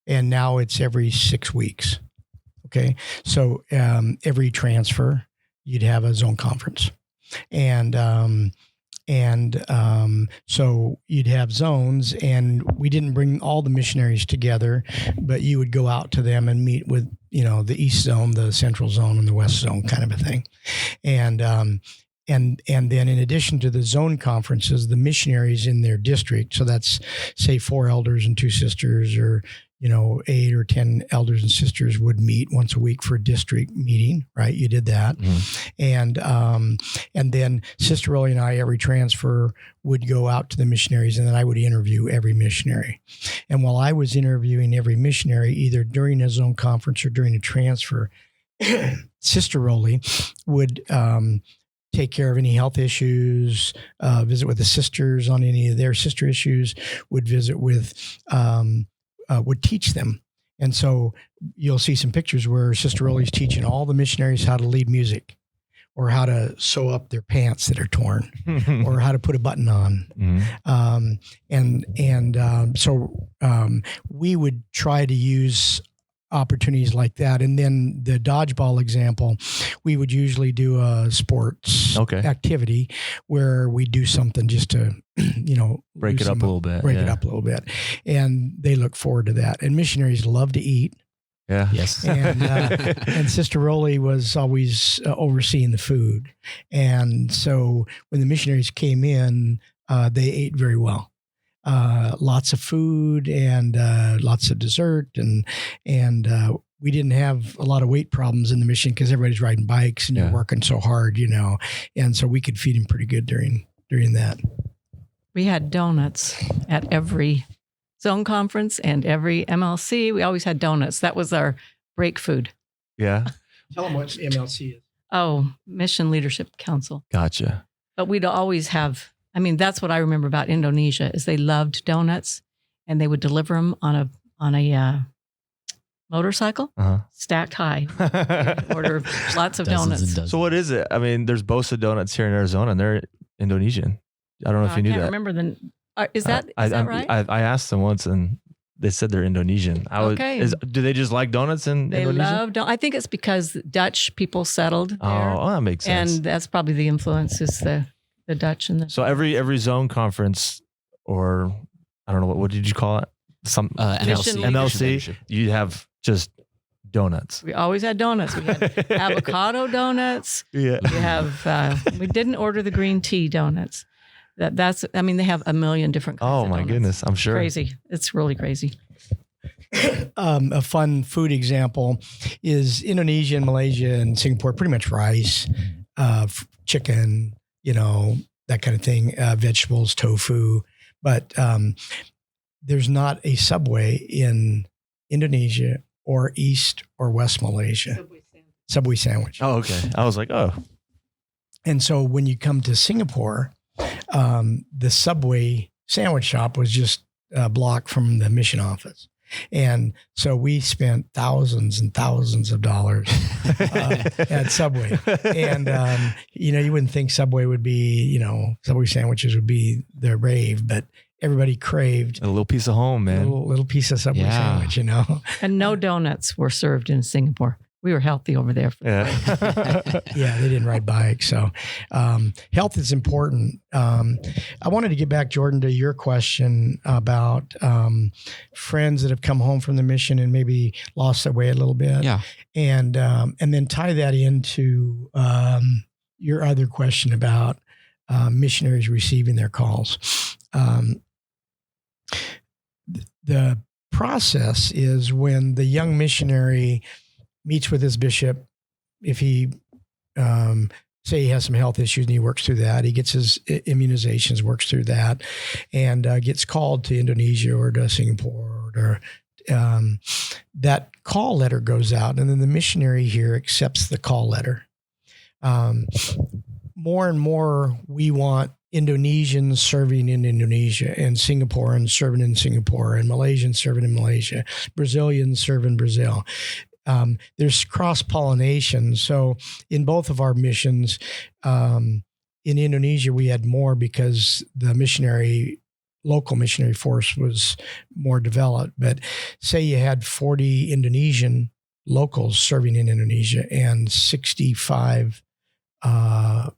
And now it's every 6 weeks. Okay. So every transfer, you'd have a Zone Conference. And so you'd have zones, and we didn't bring all the missionaries together, but you would go out to them and meet with, the East Zone, the Central Zone, and the West Zone kind of a thing. And then in addition to the zone conferences, the missionaries in their district, so that's say 4 elders and 2 sisters, or 8 or 10 elders and sisters would meet once a week for a district meeting, right? You did that. And then Sister Rolly and I, every transfer, would go out to the missionaries, and then I would interview every missionary. And while I was interviewing every missionary, either during a zone conference or during a transfer, Sister Rolly would take care of any health issues, visit with the sisters on any of their sister issues, would visit with, would teach them. And so you'll see some pictures where Sister Rolly's teaching all the missionaries how to lead music, or how to sew up their pants that are torn, or how to put a button on. So we would try to use opportunities like that. And then the dodgeball example, we would usually do a sports activity where we do something just to, break it up a little bit. Break it up a little bit. And they look forward to that. And missionaries love to eat. Yeah. Yes. And Sister Rolly was always overseeing the food. And so when the missionaries came in, they ate very well. Lots of food and lots of dessert, and we didn't have a lot of weight problems in the mission because everybody's riding bikes and you're working so hard, and so we could feed them pretty good during that. We had donuts at every zone conference and every MLC. We always had donuts. That was our break food. Yeah. Tell them what MLC is. Oh, Mission Leadership Council. Gotcha. But we'd always have. That's what I remember about Indonesia is they loved donuts, and they would deliver them on a motorcycle stacked high. Order lots of donuts. So what is it? There's Bosa Donuts here in Arizona, and they're Indonesian. I don't know if you knew that. I can't remember is that right? I asked them once, and they said they're Indonesian. Do they just like donuts in Indonesia? They love I think it's because Dutch people settled there. Oh, that makes sense. And that's probably the influence is the Dutch and the. So every zone conference, or I don't know, what did you call it? MLC. You have just donuts. We always had donuts. We had avocado donuts. Yeah. We have. We didn't order the green tea donuts. They have a million different kinds of donuts. Goodness, I'm sure. Crazy. It's really crazy. A fun food example is Indonesia and Malaysia and Singapore, pretty much rice, chicken, that kind of thing, vegetables, tofu. But there's not a Subway in Indonesia or East or West Malaysia. Subway sandwich. Oh, okay. I was like, oh. And so when you come to Singapore, the Subway sandwich shop was just a block from the mission office. And so we spent thousands and thousands of dollars at Subway. And, you wouldn't think Subway would be, Subway sandwiches would be the rave, but everybody craved a little piece of home, man. A little piece of Subway sandwich, And no donuts were served in Singapore. we were healthy over there. Yeah. Yeah, they didn't ride bikes. So health is important. I wanted to get back, Jordan, to your question about friends that have come home from the mission and maybe lost their way a little bit. Yeah. And then tie that into your other question about missionaries receiving their calls. The process is when the young missionary meets with his bishop. If he, say he has some health issues and he works through that, he gets his immunizations, works through that, and gets called to Indonesia or to Singapore, or that call letter goes out, and then the missionary here accepts the call letter. More and more, we want Indonesians serving in Indonesia, and Singaporeans serving in Singapore, and Malaysians serving in Malaysia, Brazilians serving in Brazil. There's cross-pollination. So in both of our missions, in Indonesia, we had more because the local missionary force was more developed. But say you had 40 Indonesian locals serving in Indonesia and 65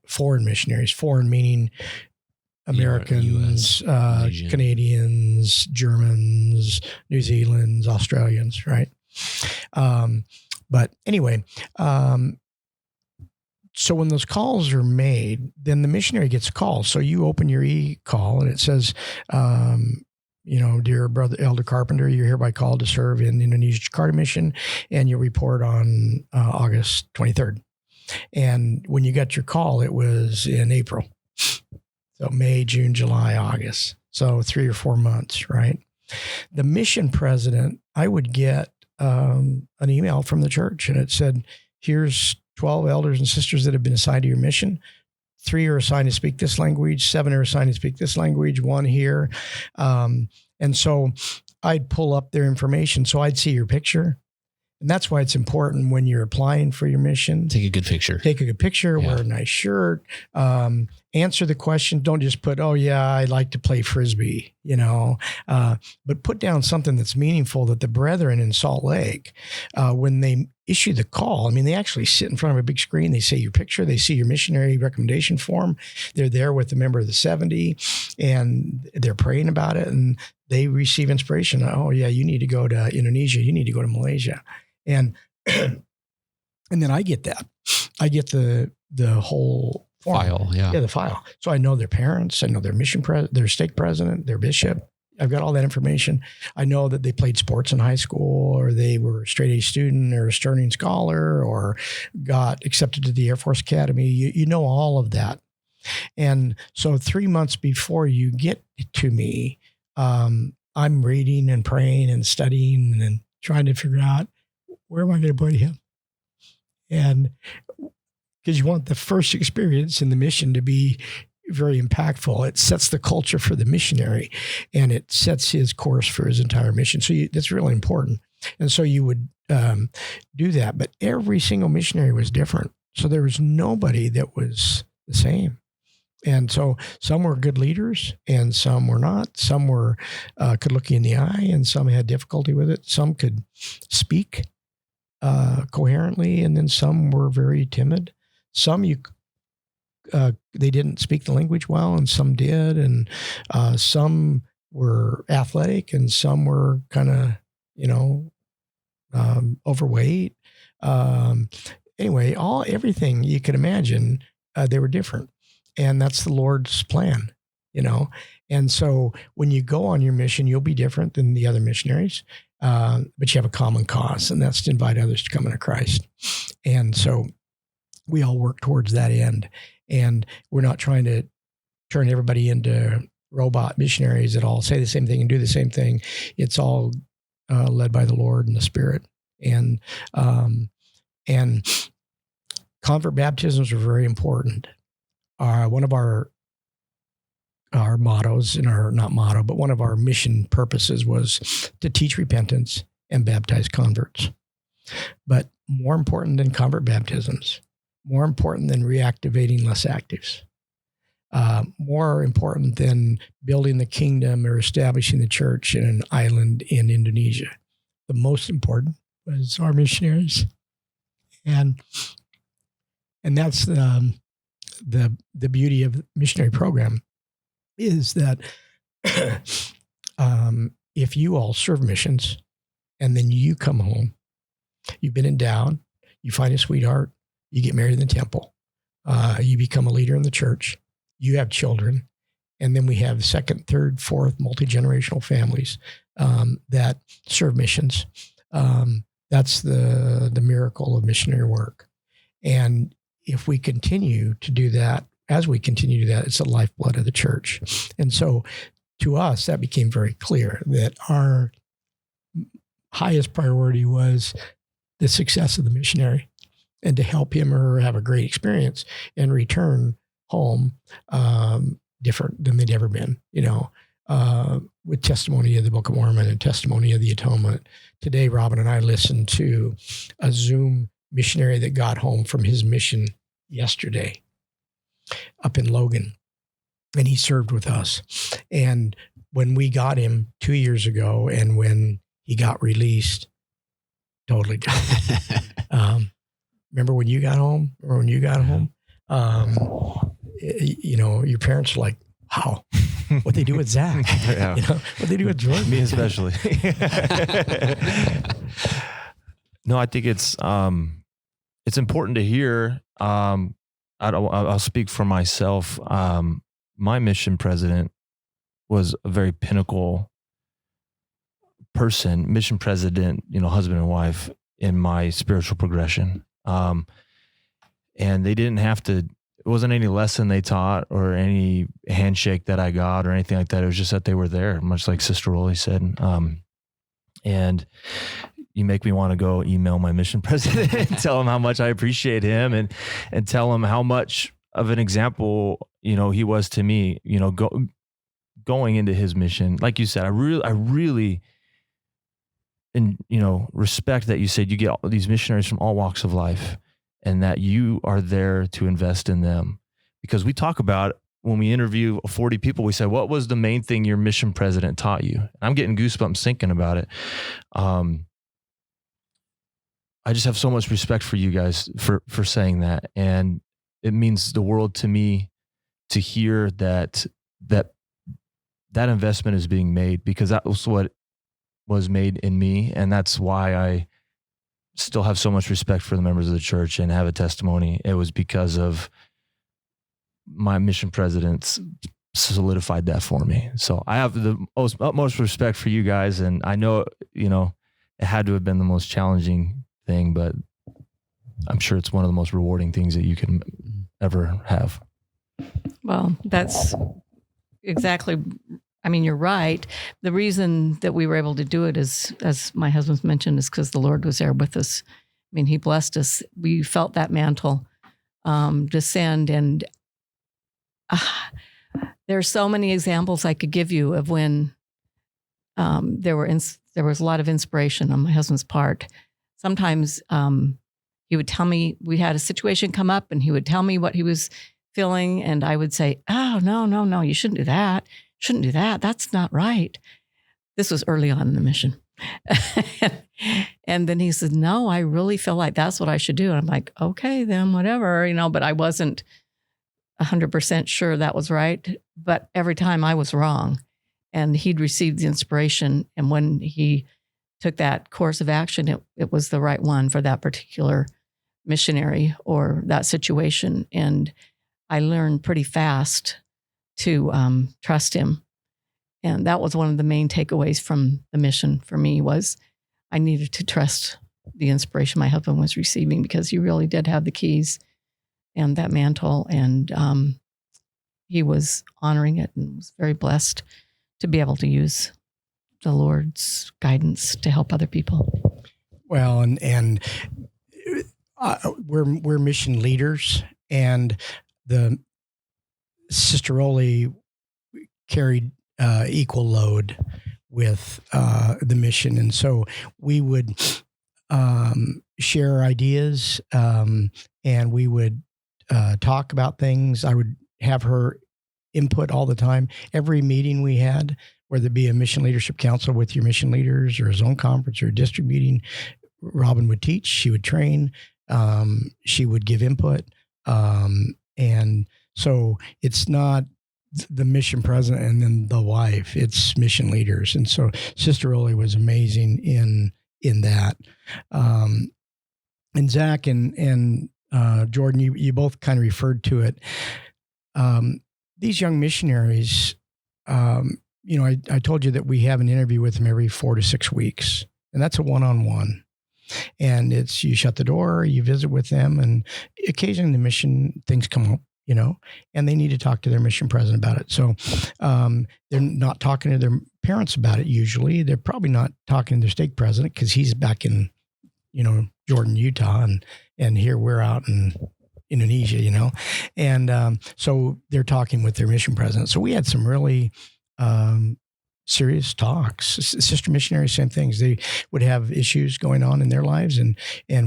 foreign missionaries, foreign meaning Americans, US, Canadians, Germans, New Zealanders, Australians, right? But anyway, so when those calls are made, then the missionary gets a call. So you open your e-call and it says, dear brother Elder Carpenter, you're hereby called to serve in the Indonesia Jakarta mission, and you report on August 23rd. And when you got your call, it was in April. So May, June, July, August. So 3 or 4 months, right? The mission president, I would get an email from the church, and it said, here's 12 elders and sisters that have been assigned to your mission. 3 are assigned to speak this language. 7 are assigned to speak this language. 1 here. And so I'd pull up their information. So I'd see your picture. And that's why it's important when you're applying for your mission. Take a good picture. Take a good picture, wear a nice shirt, answer the question. Don't just put, oh, yeah, I like to play Frisbee, but put down something that's meaningful that the brethren in Salt Lake, when they issue the call, they actually sit in front of a big screen. They see your picture. They see your missionary recommendation form. They're there with a member of the 70, and they're praying about it, and they receive inspiration. Oh, yeah, you need to go to Indonesia. You need to go to Malaysia. And then I get that. I get the whole form. File, yeah. Yeah, the file. So I know their parents. I know their their stake president, their bishop. I've got all that information. I know that they played sports in high school, or they were a straight A student, or a Sterling scholar, or got accepted to the Air Force Academy. You know all of that. And so 3 months before you get to me, I'm reading and praying and studying and trying to figure out, where am I going to put him? And because you want the first experience in the mission to be very impactful. It sets the culture for the missionary, and it sets his course for his entire mission. So that's really important. And so you would do that. But every single missionary was different. So there was nobody that was the same. And so some were good leaders and some were not. Some were could look you in the eye, and some had difficulty with it. Some could speak coherently, and then some were very timid. Some they didn't speak the language well, and some did, and some were athletic, and some were kind of overweight. Anyway, everything you could imagine, they were different, and that's the Lord's plan, And so when you go on your mission, you'll be different than the other missionaries. But you have a common cause, and that's to invite others to come into Christ. And so we all work towards that end. And we're not trying to turn everybody into robot missionaries that all say the same thing and do the same thing. It's all led by the Lord and the Spirit. And convert baptisms are very important. One of our mottos, but one of our mission purposes was to teach repentance and baptize converts. But more important than convert baptisms, more important than reactivating less actives, more important than building the kingdom or establishing the church in an island in Indonesia. The most important was our missionaries. And that's the beauty of the missionary program is that if you all serve missions and then you come home, you've been endowed, you find a sweetheart, you get married in the temple, you become a leader in the church, you have children, and then we have second, third, fourth, multi-generational families that serve missions. That's the miracle of missionary work. And if we continue to do that, as we continue to do that, it's the lifeblood of the church. And so to us, that became very clear that our highest priority was the success of the missionary and to help him or her have a great experience and return home different than they'd ever been, with testimony of the Book of Mormon and testimony of the Atonement. Today, Robin and I listened to a Zoom missionary that got home from his mission yesterday up in Logan, and he served with us. And when we got him 2 years ago and when he got released, totally different. Remember when you got home or when you got home? Your parents are like, wow, what they do with Zach, Yeah. what they do with Jordan. Me especially. No, I think it's important to hear. I'll speak for myself. My mission president was a very pinnacle person, mission president, husband and wife in my spiritual progression. And they didn't have to, it wasn't any lesson they taught or any handshake that I got or anything like that. It was just that they were there, much like Sister Rolly said. And you make me want to go email my mission president and tell him how much I appreciate him and tell him how much of an example, he was to me, going into his mission. Like you said, I really, and respect that you said you get all these missionaries from all walks of life and that you are there to invest in them. Because we talk about when we interview 40 people, we say, what was the main thing your mission president taught you? I'm getting goosebumps thinking about it. I just have so much respect for you guys for saying that. And it means the world to me to hear that investment is being made, because that was what was made in me. And that's why I still have so much respect for the members of the church and have a testimony. It was because of my mission presidents solidified that for me. So I have the utmost respect for you guys. And I know, it had to have been the most challenging thing, but I'm sure it's one of the most rewarding things that you can ever have. Well, that's exactly, you're right. The reason that we were able to do it is, as my husband's mentioned, is because the Lord was there with us. He blessed us. We felt that mantle descend, and there are so many examples I could give you of when there was a lot of inspiration on my husband's part. Sometimes he would tell me, we had a situation come up and he would tell me what he was feeling. And I would say, oh, no, you shouldn't do that. Shouldn't do that. That's not right. This was early on in the mission. And then he said, no, I really feel like that's what I should do. And I'm like, okay, then whatever, but I wasn't 100% sure that was right. But every time I was wrong, and he'd received the inspiration. And when he took that course of action, it was the right one for that particular missionary or that situation. And I learned pretty fast to trust him. And that was one of the main takeaways from the mission for me, was I needed to trust the inspiration my husband was receiving, because he really did have the keys and that mantle. And he was honoring it and was very blessed to be able to use the Lord's guidance to help other people. Well, and we're mission leaders, and the Sister Rolly carried equal load with the mission, and so we would share ideas, and we would talk about things. I would have her input all the time. Every meeting we had, whether it be a mission leadership council with your mission leaders or a zone conference or a district meeting, Robin would teach, she would train, She would give input. And so it's not the mission president and then the wife, it's mission leaders. And so Sister Oli was amazing in that. And Zach and Jordan, you both kind of referred to it. These young missionaries, I told you that we have an interview with them every 4 to 6 weeks, and that's a one-on-one. And it's, you shut the door, you visit with them, and occasionally the mission things come up, and they need to talk to their mission president about it. So they're not talking to their parents about it usually. They're probably not talking to their stake president because he's back in, Jordan, Utah, and here we're out in Indonesia, and so they're talking with their mission president. So we had some really serious talks. Sister missionaries, same things. They would have issues going on in their lives, and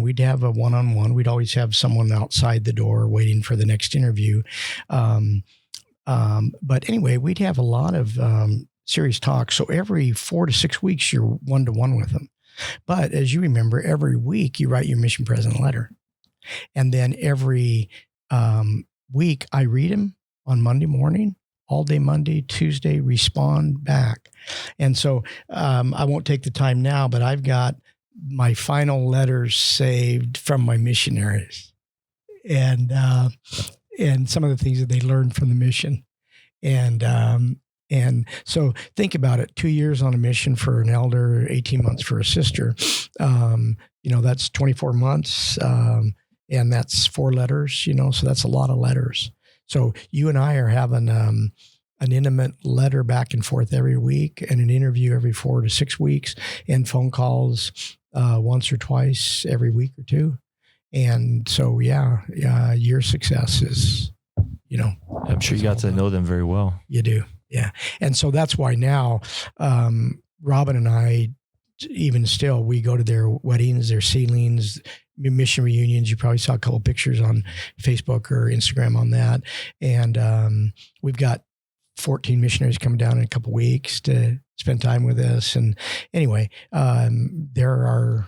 we'd have a one-on-one. We'd always have someone outside the door waiting for the next interview. But anyway, we'd have a lot of serious talks. So every 4 to 6 weeks, you're one-to-one with them. But as you remember, every week you write your mission president letter. And then every week I read them on Monday morning, all day Monday, Tuesday, respond back. And so I won't take the time now, but I've got my final letters saved from my missionaries and some of the things that they learned from the mission. And so think about it, 2 years on a mission for an elder, 18 months for a sister. That's 24 months. And that's 4 letters, so that's a lot of letters. So you and I are having an intimate letter back and forth every week and an interview every 4 to 6 weeks and phone calls once or twice every week or two. And so, your success is, I'm sure you got to know them very well. You do. Yeah. And so that's why now Robin and I, even still, we go to their weddings, their sealings, mission reunions. You probably saw a couple pictures on Facebook or Instagram on that. And we've got 14 missionaries coming down in a couple weeks to spend time with us. And anyway, they're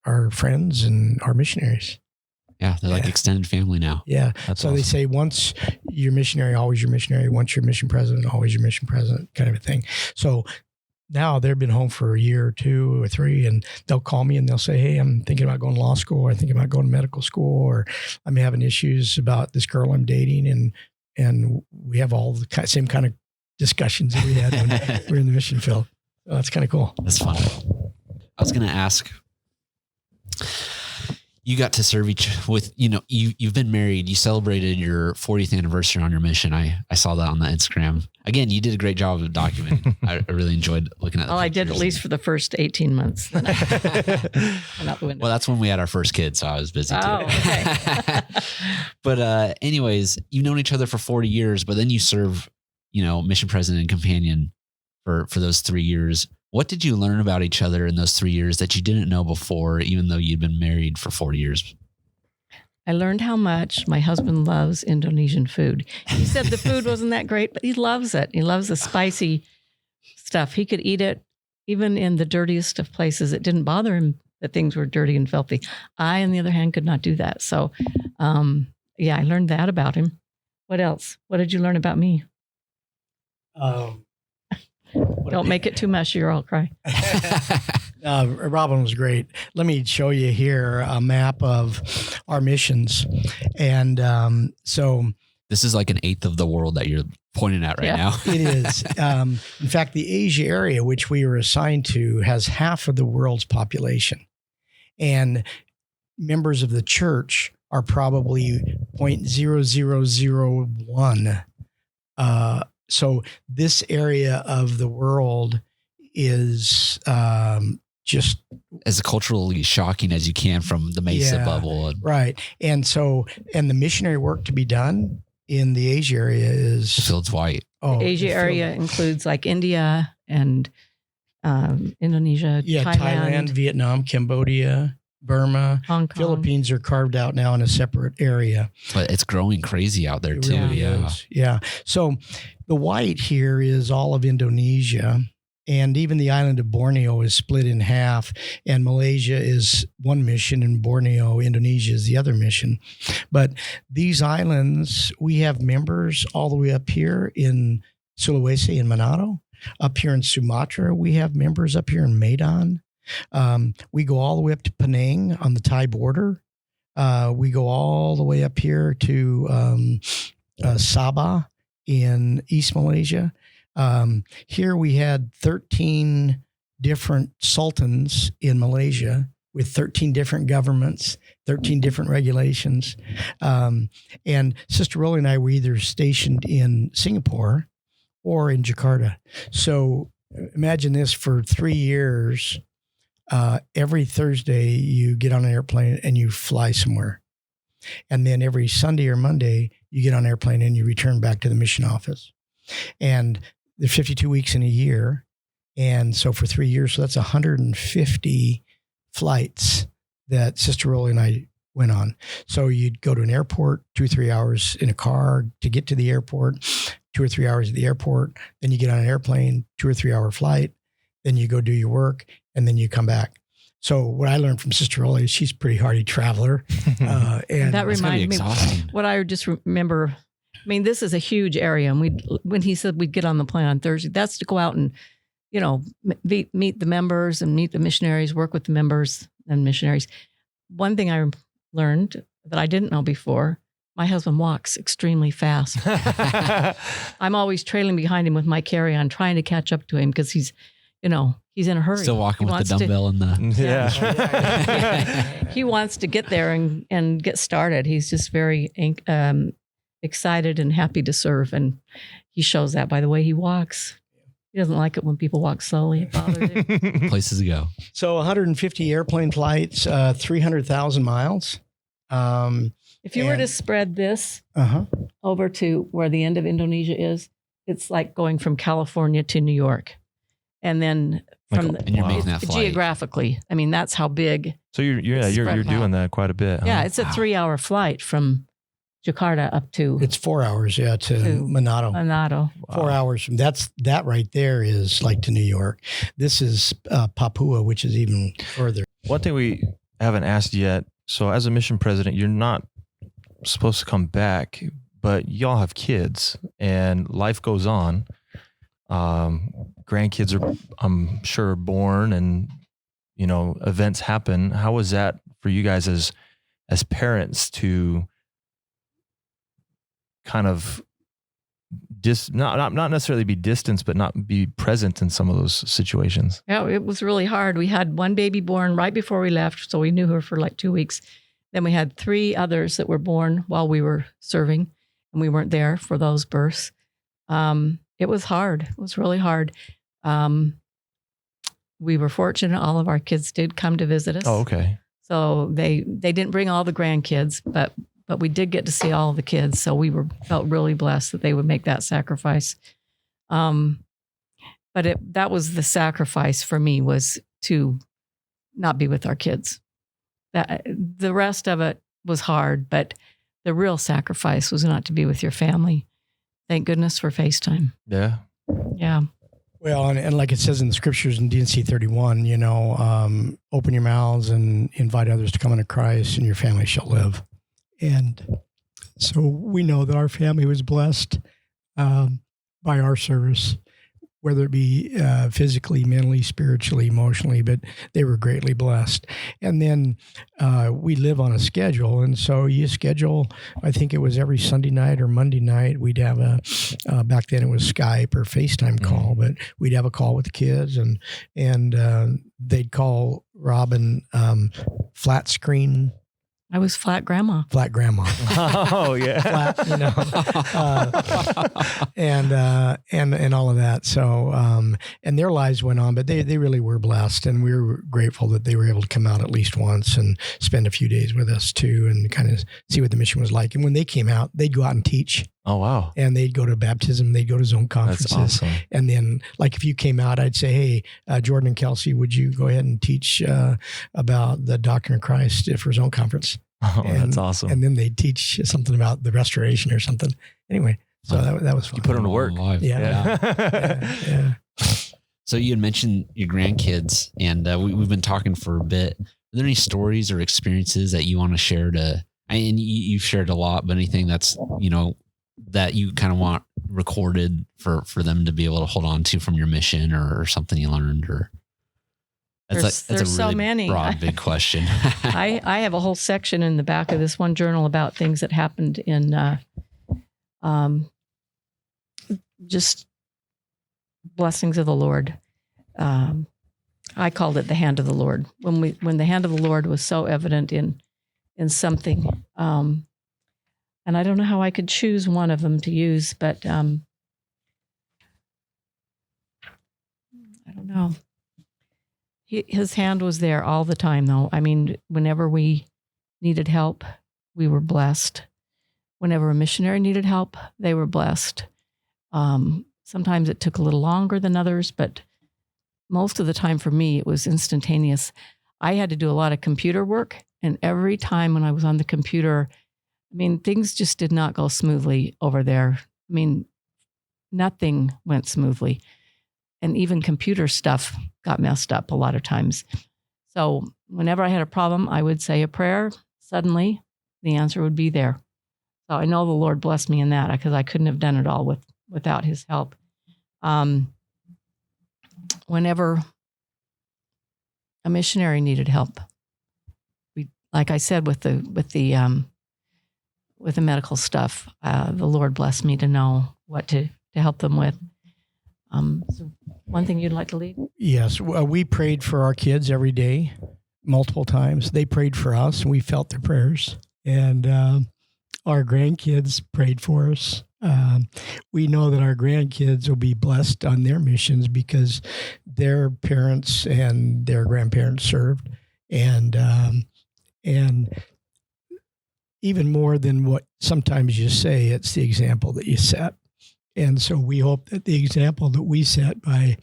our friends and our missionaries. Yeah, they're like extended family now. Yeah. That's so awesome. They say once you're missionary, always your missionary. Once you're mission president, always your mission president, kind of a thing. So now they've been home for a year or 2 or 3, and they'll call me and they'll say, hey, I'm thinking about going to law school, or I'm thinking about going to medical school, or I'm having issues about this girl I'm dating. And we have all the same kind of discussions that we had when we were in the mission field. So that's kind of cool. That's fun. I was going to ask, you got to serve you've been married. You celebrated your 40th anniversary on your mission. I saw that on the Instagram. Again, you did a great job of documenting. I really enjoyed looking at the I did at least for the first 18 months. Then I went out the window. Well, that's when we had our first kid, so I was busy too. Oh, okay. But anyways, you've known each other for 40 years, but then you serve, mission president and companion for those 3 years. What did you learn about each other in those 3 years that you didn't know before, even though you'd been married for 40 years? I learned how much my husband loves Indonesian food. He said the food wasn't that great, but he loves it. He loves the spicy stuff. He could eat it even in the dirtiest of places. It didn't bother him that things were dirty and filthy. I, on the other hand, could not do that. So, I learned that about him. What else? What did you learn about me? Don't make it too mushy or I'll cry. Robin was great. Let me show you here a map of our missions. And so this is like an eighth of the world that you're pointing at right now. It is. In fact, the Asia area, which we were assigned to, has half of the world's population. And members of the church are probably 0.0001. So this area of the world is just as culturally shocking as you can from the Mesa bubble. Right. And the missionary work to be done in the Asia area is... The field's white. The Asia area includes like India and Indonesia, Thailand, Vietnam, Cambodia, Burma, Hong Kong. Philippines are carved out now in a separate area. But it's growing crazy out there too. Really is. Yeah. So the white here is all of Indonesia. And even the island of Borneo is split in half, and Malaysia is one mission, and Borneo, Indonesia, is the other mission. But these islands, we have members all the way up here in Sulawesi and Manado. Up here in Sumatra, we have members up here in Medan. We go all the way up to Penang on the Thai border. We go all the way up here to Sabah in East Malaysia. Here we had 13 different sultans in Malaysia with 13 different governments, 13 different regulations. And Sister Rolly and I were either stationed in Singapore or in Jakarta. So imagine this, for 3 years, every Thursday you get on an airplane and you fly somewhere. And then every Sunday or Monday you get on an airplane and you return back to the mission office. And there's 52 weeks in a year. And so for 3 years, so that's 150 flights that Sister Rolly and I went on. So you'd go to an airport, 2 or 3 hours in a car to get to the airport, 2 or 3 hours at the airport. Then you get on an airplane, 2 or 3 hour flight. Then you go do your work, and then you come back. So what I learned from Sister Rolly is she's a pretty hardy traveler. And that reminded me, exhausting. what I just remember, I mean, this is a huge area. And when he said we'd get on the plane on Thursday, that's to go out and, meet the members and meet the missionaries, work with the members and missionaries. One thing I learned that I didn't know before, my husband walks extremely fast. I'm always trailing behind him with my carry-on, trying to catch up to him because he's in a hurry. Still walking He with the wants dumbbell and the. Yeah. He wants to get there and get started. He's just very excited and happy to serve. And he shows that by the way he walks. He doesn't like it when people walk slowly. It bothers him. Places to go. so 150 airplane flights, 300,000 miles. If you were to spread this over to where the end of Indonesia is, it's like going from California to New York. And then from And you're making that flight. geographically, I mean, that's how big. So you're spread doing that quite a bit. Huh? Yeah, it's a 3-hour flight from Jakarta up to It's 4 hours, to Manado. Manado. 4 hours from that right there is like to New York. This is Papua, which is even further. One thing we haven't asked yet. So as a mission president, you're not supposed to come back, but y'all have kids and life goes on. Grandkids are, I'm sure, born and, events happen. How was that for you guys as parents to kind of not necessarily be distant, but not be present in some of those situations? Yeah, it was really hard. We had one baby born right before we left, so we knew her for like 2 weeks. Then we had 3 others that were born while we were serving, and we weren't there for those births. It was hard. It was really hard. We were fortunate. All of our kids did come to visit us. Oh, okay. So they didn't bring all the grandkids, but we did get to see all the kids. So we felt really blessed that they would make that sacrifice. But that was the sacrifice for me, was to not be with our kids. The rest of it was hard, but the real sacrifice was not to be with your family. Thank goodness for FaceTime. Yeah. Yeah. Well, and like it says in the scriptures in D&C 31, open your mouths and invite others to come unto Christ, and your family shall live. And so we know that our family was blessed by our service, whether it be physically, mentally, spiritually, emotionally, but they were greatly blessed. And then we live on a schedule. And so you schedule, I think it was every Sunday night or Monday night, we'd have back then it was Skype or FaceTime call, but we'd have a call with the kids and they'd call Robin flat screen. I was flat grandma. Flat grandma. Oh yeah. Flat, and all of that. So, and their lives went on, but they really were blessed, and we were grateful that they were able to come out at least once and spend a few days with us too, and kind of see what the mission was like. And when they came out, they'd go out and teach. Oh wow. And they'd go to baptism, they'd go to zone conferences. That's awesome. And then, like, if you came out, I'd say, hey, Jordan and Kelsey, would you go ahead and teach about the doctrine of Christ for zone conference? Oh, that's awesome. And then they'd teach something about the restoration or something. Anyway, so that was fun. You put them to work. Live. Yeah. Yeah. So you had mentioned your grandkids, and we've been talking for a bit. Are there any stories or experiences that you want to share and you've shared a lot, but anything that's, that you kind of want recorded for them to be able to hold on to from your mission or something you learned, or that's a really so many. broad, big question. I have a whole section in the back of this one journal about things that happened in just blessings of the Lord. I called it the hand of the Lord. When the hand of the Lord was so evident in something, and I don't know how I could choose one of them to use, but I don't know. His hand was there all the time, though. I mean, whenever we needed help, we were blessed. Whenever a missionary needed help, they were blessed. Sometimes it took a little longer than others, but most of the time for me, it was instantaneous. I had to do a lot of computer work, and every time when I was on the computer, I mean, things just did not go smoothly over there. I mean, nothing went smoothly. And even computer stuff got messed up a lot of times. So whenever I had a problem, I would say a prayer. Suddenly, the answer would be there. So I know the Lord blessed me in that, because I couldn't have done it all without his help. Whenever a missionary needed help, like I said, with the medical stuff, the Lord blessed me to know what to help them with. So one thing you'd like to lead? Yes. We prayed for our kids every day, multiple times. They prayed for us, and we felt their prayers. And our grandkids prayed for us. We know that our grandkids will be blessed on their missions because their parents and their grandparents served. And even more than what sometimes you say, it's the example that you set. And so we hope that the example that we set by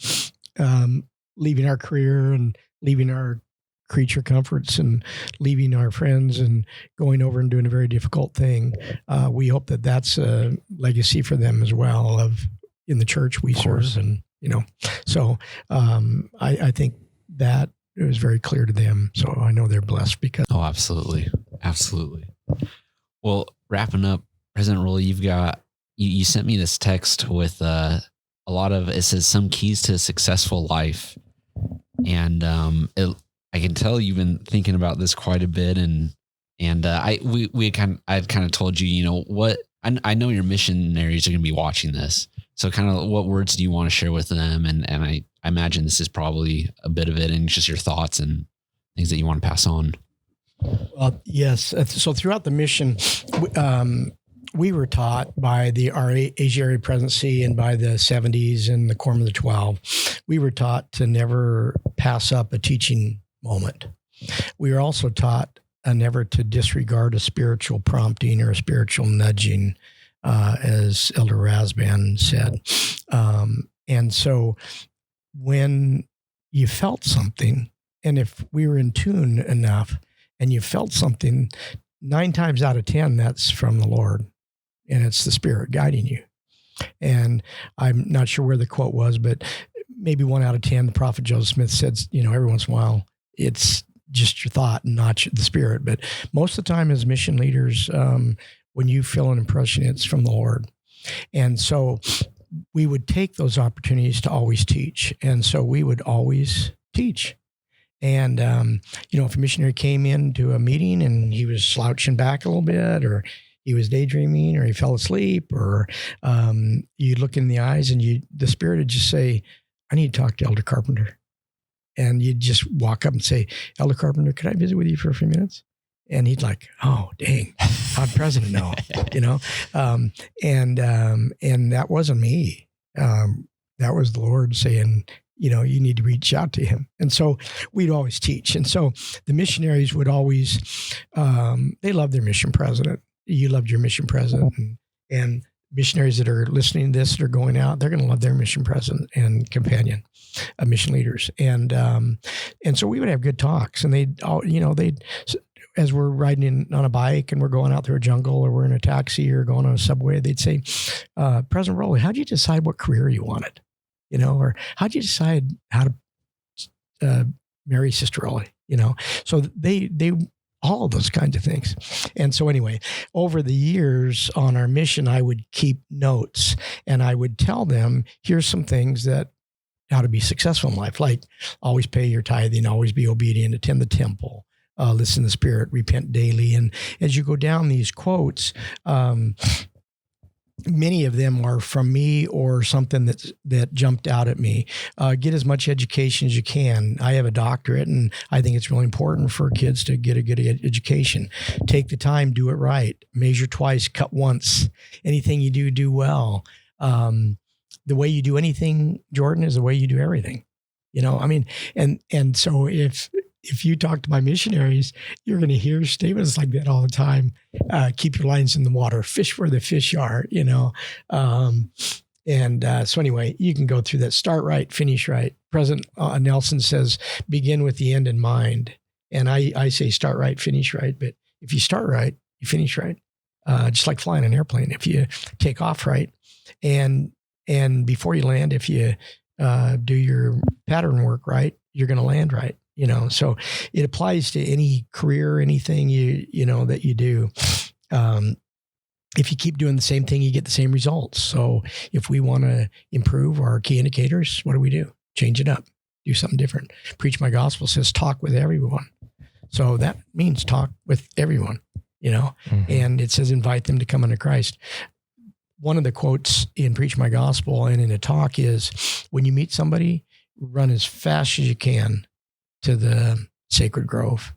leaving our career and leaving our creature comforts and leaving our friends and going over and doing a very difficult thing, we hope that that's a legacy for them as well of in the church we serve. And, so I think that it was very clear to them. So I know they're blessed because. Oh, absolutely. Absolutely. Well, wrapping up, President Rowley, you've got, you sent me this text with a lot of, it says some keys to a successful life. And I can tell you've been thinking about this quite a bit. And I had kind of told you, what, I know your missionaries are going to be watching this. So kind of what words do you want to share with them? And I imagine this is probably a bit of it and just your thoughts and things that you want to pass on. Well, yes. So throughout the mission, we were taught by our Asia Area Presidency and by the 70s and the Quorum of the 12, we were taught to never pass up a teaching moment. We were also taught never to disregard a spiritual prompting or a spiritual nudging, as Elder Rasband said. And so when you felt something, and if we were in tune enough and you felt something, 9 times out of 10, that's from the Lord. And it's the Spirit guiding you. And I'm not sure where the quote was, but maybe 1 out of 10, the prophet Joseph Smith said, every once in a while, it's just your thought and not the Spirit. But most of the time as mission leaders, when you feel an impression, it's from the Lord. And so we would take those opportunities to always teach. And so we would always teach. And, if a missionary came into a meeting and he was slouching back a little bit, or he was daydreaming, or he fell asleep, or you'd look in the eyes and the Spirit would just say, I need to talk to Elder Carpenter. And you'd just walk up and say, Elder Carpenter, could I visit with you for a few minutes? And he'd like, oh, dang, how'd President know? And that wasn't me. That was the Lord saying, you need to reach out to him. And so we'd always teach. And so the missionaries would always, they loved their mission president. You loved your mission president. And missionaries that are listening to this, that are going out, they're going to love their mission president and companion, mission leaders. And so we would have good talks, and they'd as we're riding on a bike and we're going out through a jungle, or we're in a taxi or going on a subway, they'd say, President Rowley, how'd you decide what career you wanted? or how'd you decide how to marry Sister Ollie, So they all of those kinds of things. And so anyway, over the years on our mission, I would keep notes and I would tell them, here's some things that how to be successful in life, like always pay your tithing, always be obedient, attend the temple, listen to the Spirit, repent daily. And as you go down these quotes, many of them are from me or something that jumped out at me. Get as much education as you can. I have a doctorate, and I think it's really important for kids to get a good education. Take the time, do it right. Measure twice, cut once. Anything you do, do well. The way you do anything, Jordan, is the way you do everything. And so if you talk to my missionaries, you're going to hear statements like that all the time. Keep your lines in the water, fish where the fish are, So anyway, you can go through that. Start right, finish right. President Nelson says, begin with the end in mind. And I say start right, finish right. But if you start right, you finish right. Just like flying an airplane. If you take off right and before you land, if you do your pattern work right, you're going to land right. So it applies to any career, anything that you do. If you keep doing the same thing, you get the same results. So if we want to improve our key indicators, what do? Change it up, do something different. Preach My Gospel says talk with everyone. So that means talk with everyone, and it says invite them to come unto Christ. One of the quotes in Preach My Gospel and in a talk is, when you meet somebody, run as fast as you can to the Sacred Grove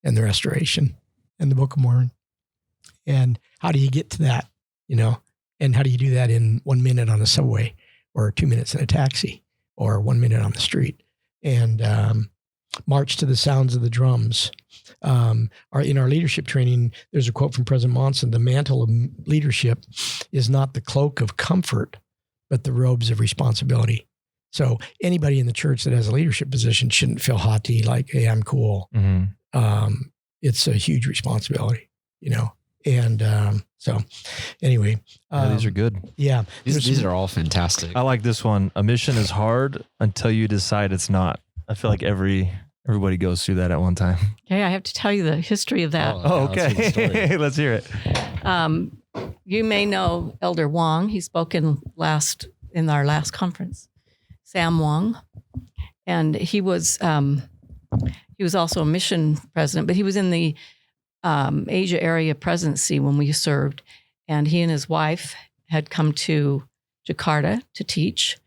and the Restoration and the Book of Mormon. And how do you get to that, and how do you do that in 1 minute on a subway or 2 minutes in a taxi or 1 minute on the street? And march to the sounds of the drums. In our leadership training, there's a quote from President Monson: the mantle of leadership is not the cloak of comfort, but the robes of responsibility. So anybody in the church that has a leadership position shouldn't feel haughty, like, hey, I'm cool. Mm-hmm. It's a huge responsibility, And so anyway. These are good. Yeah. These are all fantastic. I like this one. A mission is hard until you decide it's not. I feel like everybody goes through that at one time. Okay, I have to tell you the history of that. Oh, okay. Let's hear it. You may know Elder Wong. He spoke in our last conference. Sam Wong, and he was also a mission president, but he was in the Asia area presidency when we served, and he and his wife had come to Jakarta to teach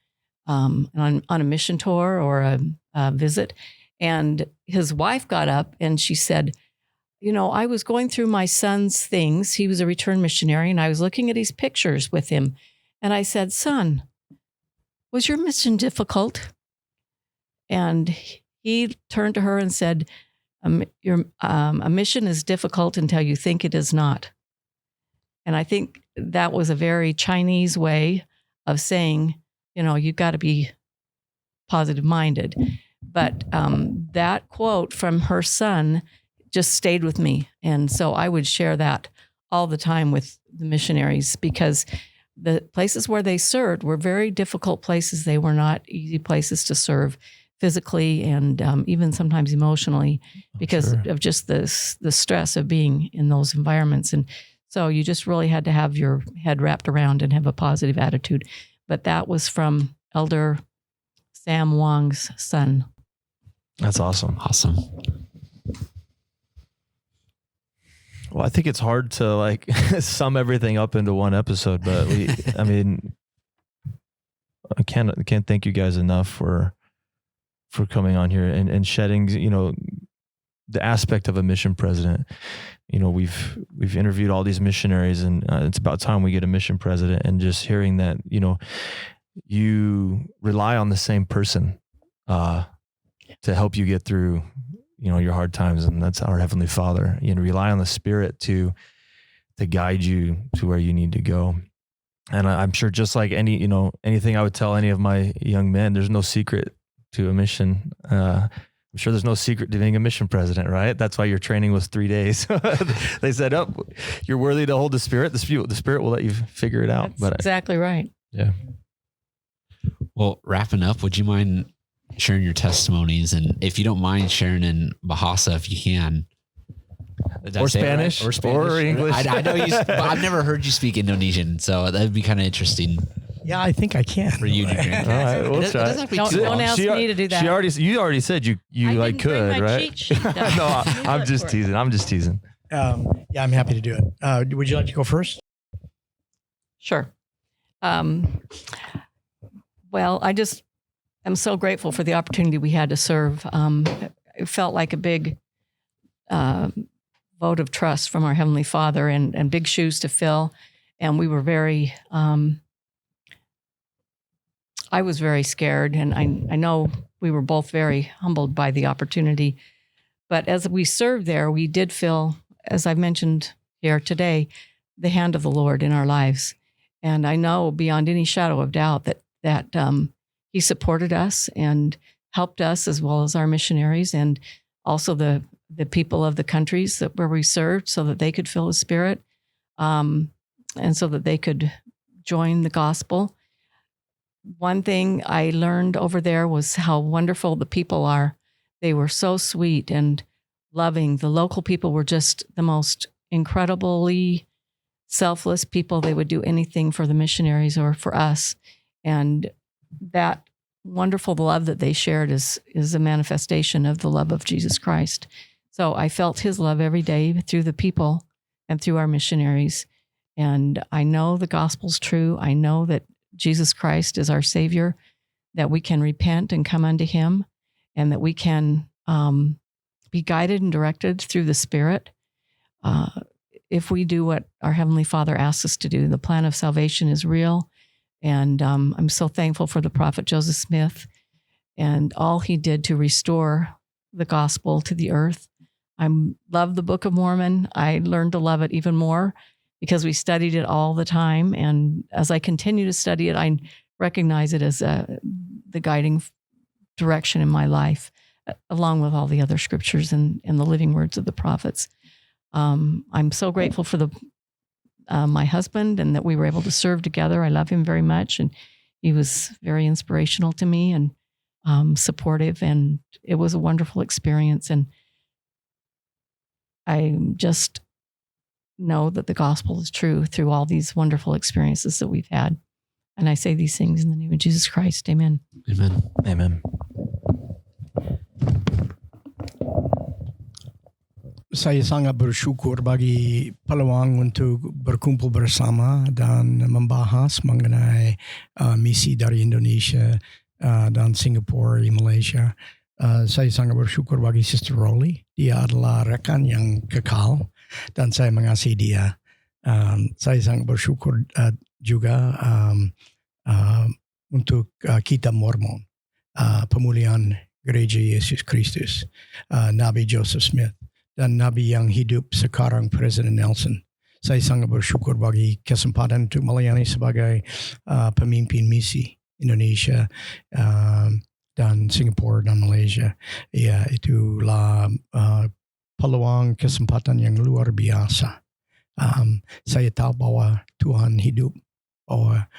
on a mission tour or a visit, and his wife got up and she said, I was going through my son's things. He was a return missionary, and I was looking at his pictures with him, and I said, son, was your mission difficult? And he turned to her and said, a mission is difficult until you think it is not. And I think that was a very Chinese way of saying, you've got to be positive minded. But that quote from her son just stayed with me. And so I would share that all the time with the missionaries, because the places where they served were very difficult places. They were not easy places to serve physically and even sometimes emotionally because of just the stress of being in those environments. And so you just really had to have your head wrapped around and have a positive attitude. But that was from Elder Sam Wong's son. That's awesome. Awesome. Well, I think it's hard to sum everything up into one episode, but I can't thank you guys enough for coming on here and shedding, the aspect of a mission president. We've interviewed all these missionaries, and it's about time we get a mission president, and just hearing that, you rely on the same person to help you get through your hard times, and that's our Heavenly Father. Rely on the Spirit to guide you to where you need to go. And I'm sure, just like anything I would tell any of my young men, there's no secret to a mission. I'm sure there's no secret to being a mission president, right? That's why your training was 3 days. They said, "Oh, you're worthy to hold the Spirit. The Spirit will let you figure it out." That's exactly right. Yeah. Well, wrapping up, would you mind sharing your testimonies? And if you don't mind sharing in Bahasa, if you can. Did I Or say it right? Spanish, or English. I know you. I've never heard you speak Indonesian, so that'd be kind of interesting Yeah, I think I can. for you to drink. All right, we'll It try. doesn't have to be Don't- too don't long. ask me to do that. You already said you I like didn't bring could, my right? cheat sheet, though. No, You I'm look just for it. teasing. I'm just teasing. Yeah, I'm happy to do it. Would you like to go first? Sure. Well, I just am so grateful for the opportunity we had to serve. It felt like a big vote of trust from our Heavenly Father and big shoes to fill. And we were very, I was very scared. And I know we were both very humbled by the opportunity. But as we served there, we did feel, as I've mentioned here today, the hand of the Lord in our lives. And I know beyond any shadow of doubt that He supported us and helped us, as well as our missionaries and also the people of the countries where we served, so that they could feel His Spirit, and so that they could join the gospel. One thing I learned over there was how wonderful the people are. They were so sweet and loving. The local people were just the most incredibly selfless people. They would do anything for the missionaries or for us. And that wonderful love that they shared is a manifestation of the love of Jesus Christ. So I felt His love every day through the people and through our missionaries. And I know the gospel's true. I know that Jesus Christ is our Savior, that we can repent and come unto Him, and that we can be guided and directed through the Spirit. If we do what our Heavenly Father asks us to do, the plan of salvation is real. And I'm so thankful for the prophet Joseph Smith and all he did to restore the gospel to the earth. I love the Book of Mormon. I learned to love it even more because we studied it all the time. And as I continue to study it, I recognize it as the guiding direction in my life, along with all the other scriptures and the living words of the prophets. I'm so grateful for my husband and that we were able to serve together. I love him very much, and he was very inspirational to me and supportive, and it was a wonderful experience. And I just know that the gospel is true through all these wonderful experiences that we've had. And I say these things in the name of Jesus Christ. Amen. Amen. Amen. Saya sangat bersyukur bagi peluang untuk berkumpul bersama dan membahas mengenai misi dari Indonesia dan Singapura di Malaysia. Saya sangat bersyukur bagi Sister Rolly. Dia adalah rekan yang kekal dan saya mengasihi dia. Saya sangat bersyukur juga untuk Kitab Mormon, Pemulihan Gereja Yesus Kristus, Nabi Joseph Smith, dan Nabi yang hidup sekarang, Presiden Nelson. Saya sangat bersyukur bagi kesempatan untuk melayani sebagai pemimpin misi Indonesia dan Singapura dan Malaysia. Ya, itulah peluang kesempatan yang luar biasa. Saya tahu bahwa Tuhan hidup, bahwa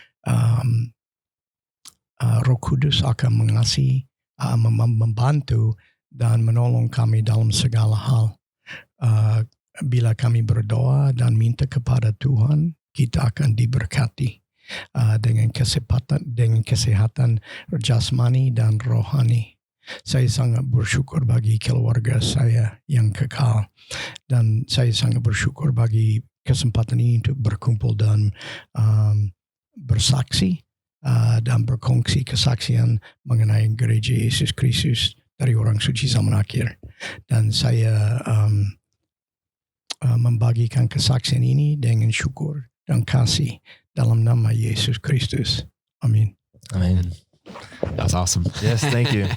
Roh Kudus akan mengasihi, membantu dan menolong kami dalam segala hal. Bila kami berdoa dan minta kepada Tuhan, kita akan diberkati dengan kesehatan jasmani dan rohani. Saya sangat bersyukur bagi keluarga saya yang kekal, dan saya sangat bersyukur bagi kesempatan ini untuk berkumpul dan bersaksi dan berkongsi kesaksian mengenai Gereja Yesus Kristus dari orang suci zaman akhir. Dan saya membagikan kesaksian ini dengan syukur dan kasih dalam nama Yesus Kristus. Amin. Amen. That was awesome. Yes, thank you.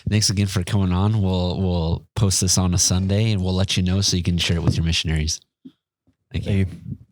Thanks again for coming on. We'll post this on a Sunday and we'll let you know so you can share it with your missionaries. Thank you. Thank you.